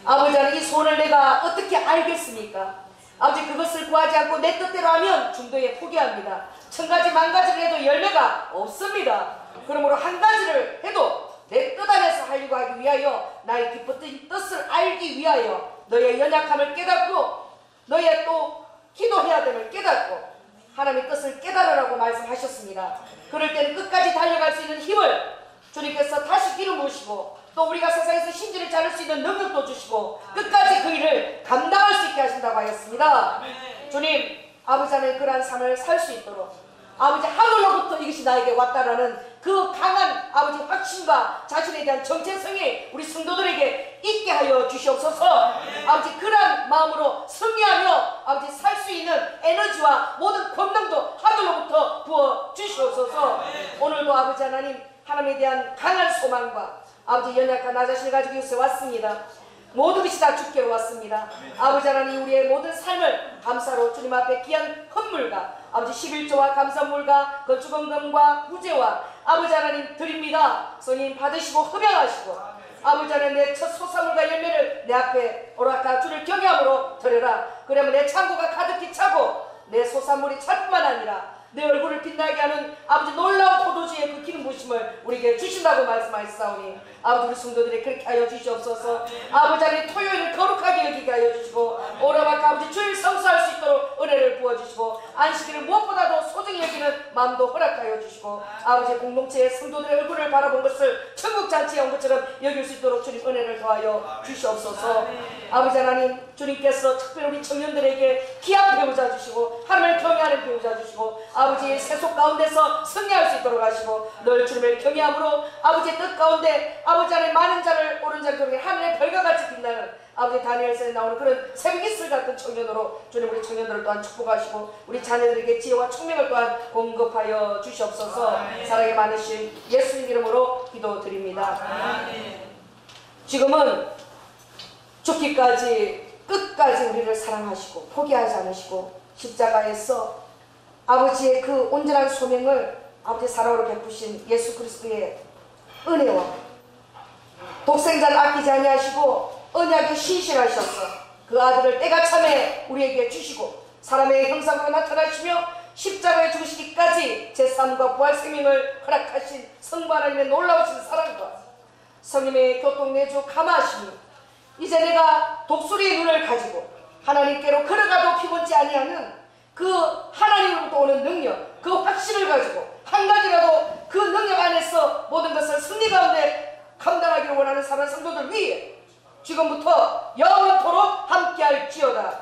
Speaker 1: 아버지 하나님, 이 소원을 내가 어떻게 알겠습니까? 아버지, 그것을 구하지 않고 내 뜻대로 하면 중도에 포기합니다. 1000가지 만가지를 해도 열매가 없습니다. 그러므로 한 가지를 해도 내 뜻 안에서 하려고 하기 위하여, 나의 기쁜 뜻을 알기 위하여 너의 연약함을 깨닫고 너의 또 기도해야 됨을 깨닫고 하나님의 뜻을 깨달으라고 말씀하셨습니다. 그럴 때는 끝까지 달려갈 수 있는 힘을 주님께서 다시 기름 부으시고, 또 우리가 세상에서 심지를 자를 수 있는 능력도 주시고 끝까지 그 일을 감당할 수 있게 하신다고 하였습니다. 주님, 아버지 하나님, 그러한 삶을 살 수 있도록 아버지 하늘로부터 이것이 나에게 왔다라는 그 강한 아버지 확신과 자신에 대한 정체성이 우리 성도들에게 있게 하여 주시옵소서. 아버지, 그러한 마음으로 승리하며 아버지 살 수 있는 에너지와 모든 권능도 하늘로부터 부어 주시옵소서. 오늘도 아버지 하나님, 하나님에 대한 강한 소망과 아버지 연약한 나 자신을 가지고 이곳에 왔습니다. 모든 것이 다 주께로 왔습니다. 아버지 하나님, 우리의 모든 삶을 감사로 주님 앞에 귀한 헌물과 아버지 11조와 감사물과 건축원금과 구제와 아버지 하나님 드립니다. 성인 받으시고 흡양하시고 아버지 하나님, 내 첫 소사물과 열매를 내 앞에 오락가 주를 경외함으로 드려라. 그러면 내 창고가 가득히 차고 내 소사물이 찰 뿐만 아니라 내 얼굴을 빛나게 하는 아버지 놀라운 포도주의 그 기름 부으심을 우리에게 주신다고 말씀하셨사오니 아버지, 우리 성도들이 그렇게 하여 주시옵소서. 아버지 하나님, 토요일을 거룩하게 여기게 하여 주시고 오라바카 아버지 주일 성수할 수 있도록 은혜를 부어주시고 안식일을 무엇보다도 소중히 여기는 마음도 허락하여 주시고 아버지 공동체의 성도들의 얼굴을 바라본 것을 천국잔치에 온 것처럼 여길 수 있도록 주님 은혜를 더하여 주시옵소서. 아버지 하나님, 주님께서 특별히 우리 청년들에게 귀한 배우자 주시고 하나님을 경외하는 배우자 주시고 아버지의 세속 가운데서 승리할 수 있도록 하시고 늘 주님을 경외함으로 아버지의 뜻 가운데 아버지 안에 많은 자를 옳은 자를 통해 하늘의 별과 같이 빛나는 아버지 다니엘서에 나오는 그런 새벽 이슬 같은 청년으로 주님 우리 청년들을 또한 축복하시고 우리 자녀들에게 지혜와 총명을 또한 공급하여 주시옵소서. 사랑이 많으신 예수님 이름으로 기도드립니다. 지금은 죽기까지 끝까지 우리를 사랑하시고 포기하지 않으시고 십자가에서 아버지의 그 온전한 소명을 아버지 사랑으로 베푸신 예수 그리스도의 은혜와 독생자를 아끼지 아니하시고 언약에 신실하셔서 그 아들을 때가 참에 우리에게 주시고 사람의 형상으로 나타나시며 십자가에 죽으시기까지 제3과 부활 생명을 허락하신 성부 하나님의 놀라우신 사랑과 성님의 교통내주 감화하시니 이제 내가 독수리의 눈을 가지고 하나님께로 걸어가도 피곤치 아니하는 그 하나님으로부터 오는 능력, 그 확신을 가지고 한 가지라도 그 능력 안에서 모든 것을 승리 가운데 감당하기를 원하는 사랑하는 성도들 위해 지금부터 영원토록 함께할지어다.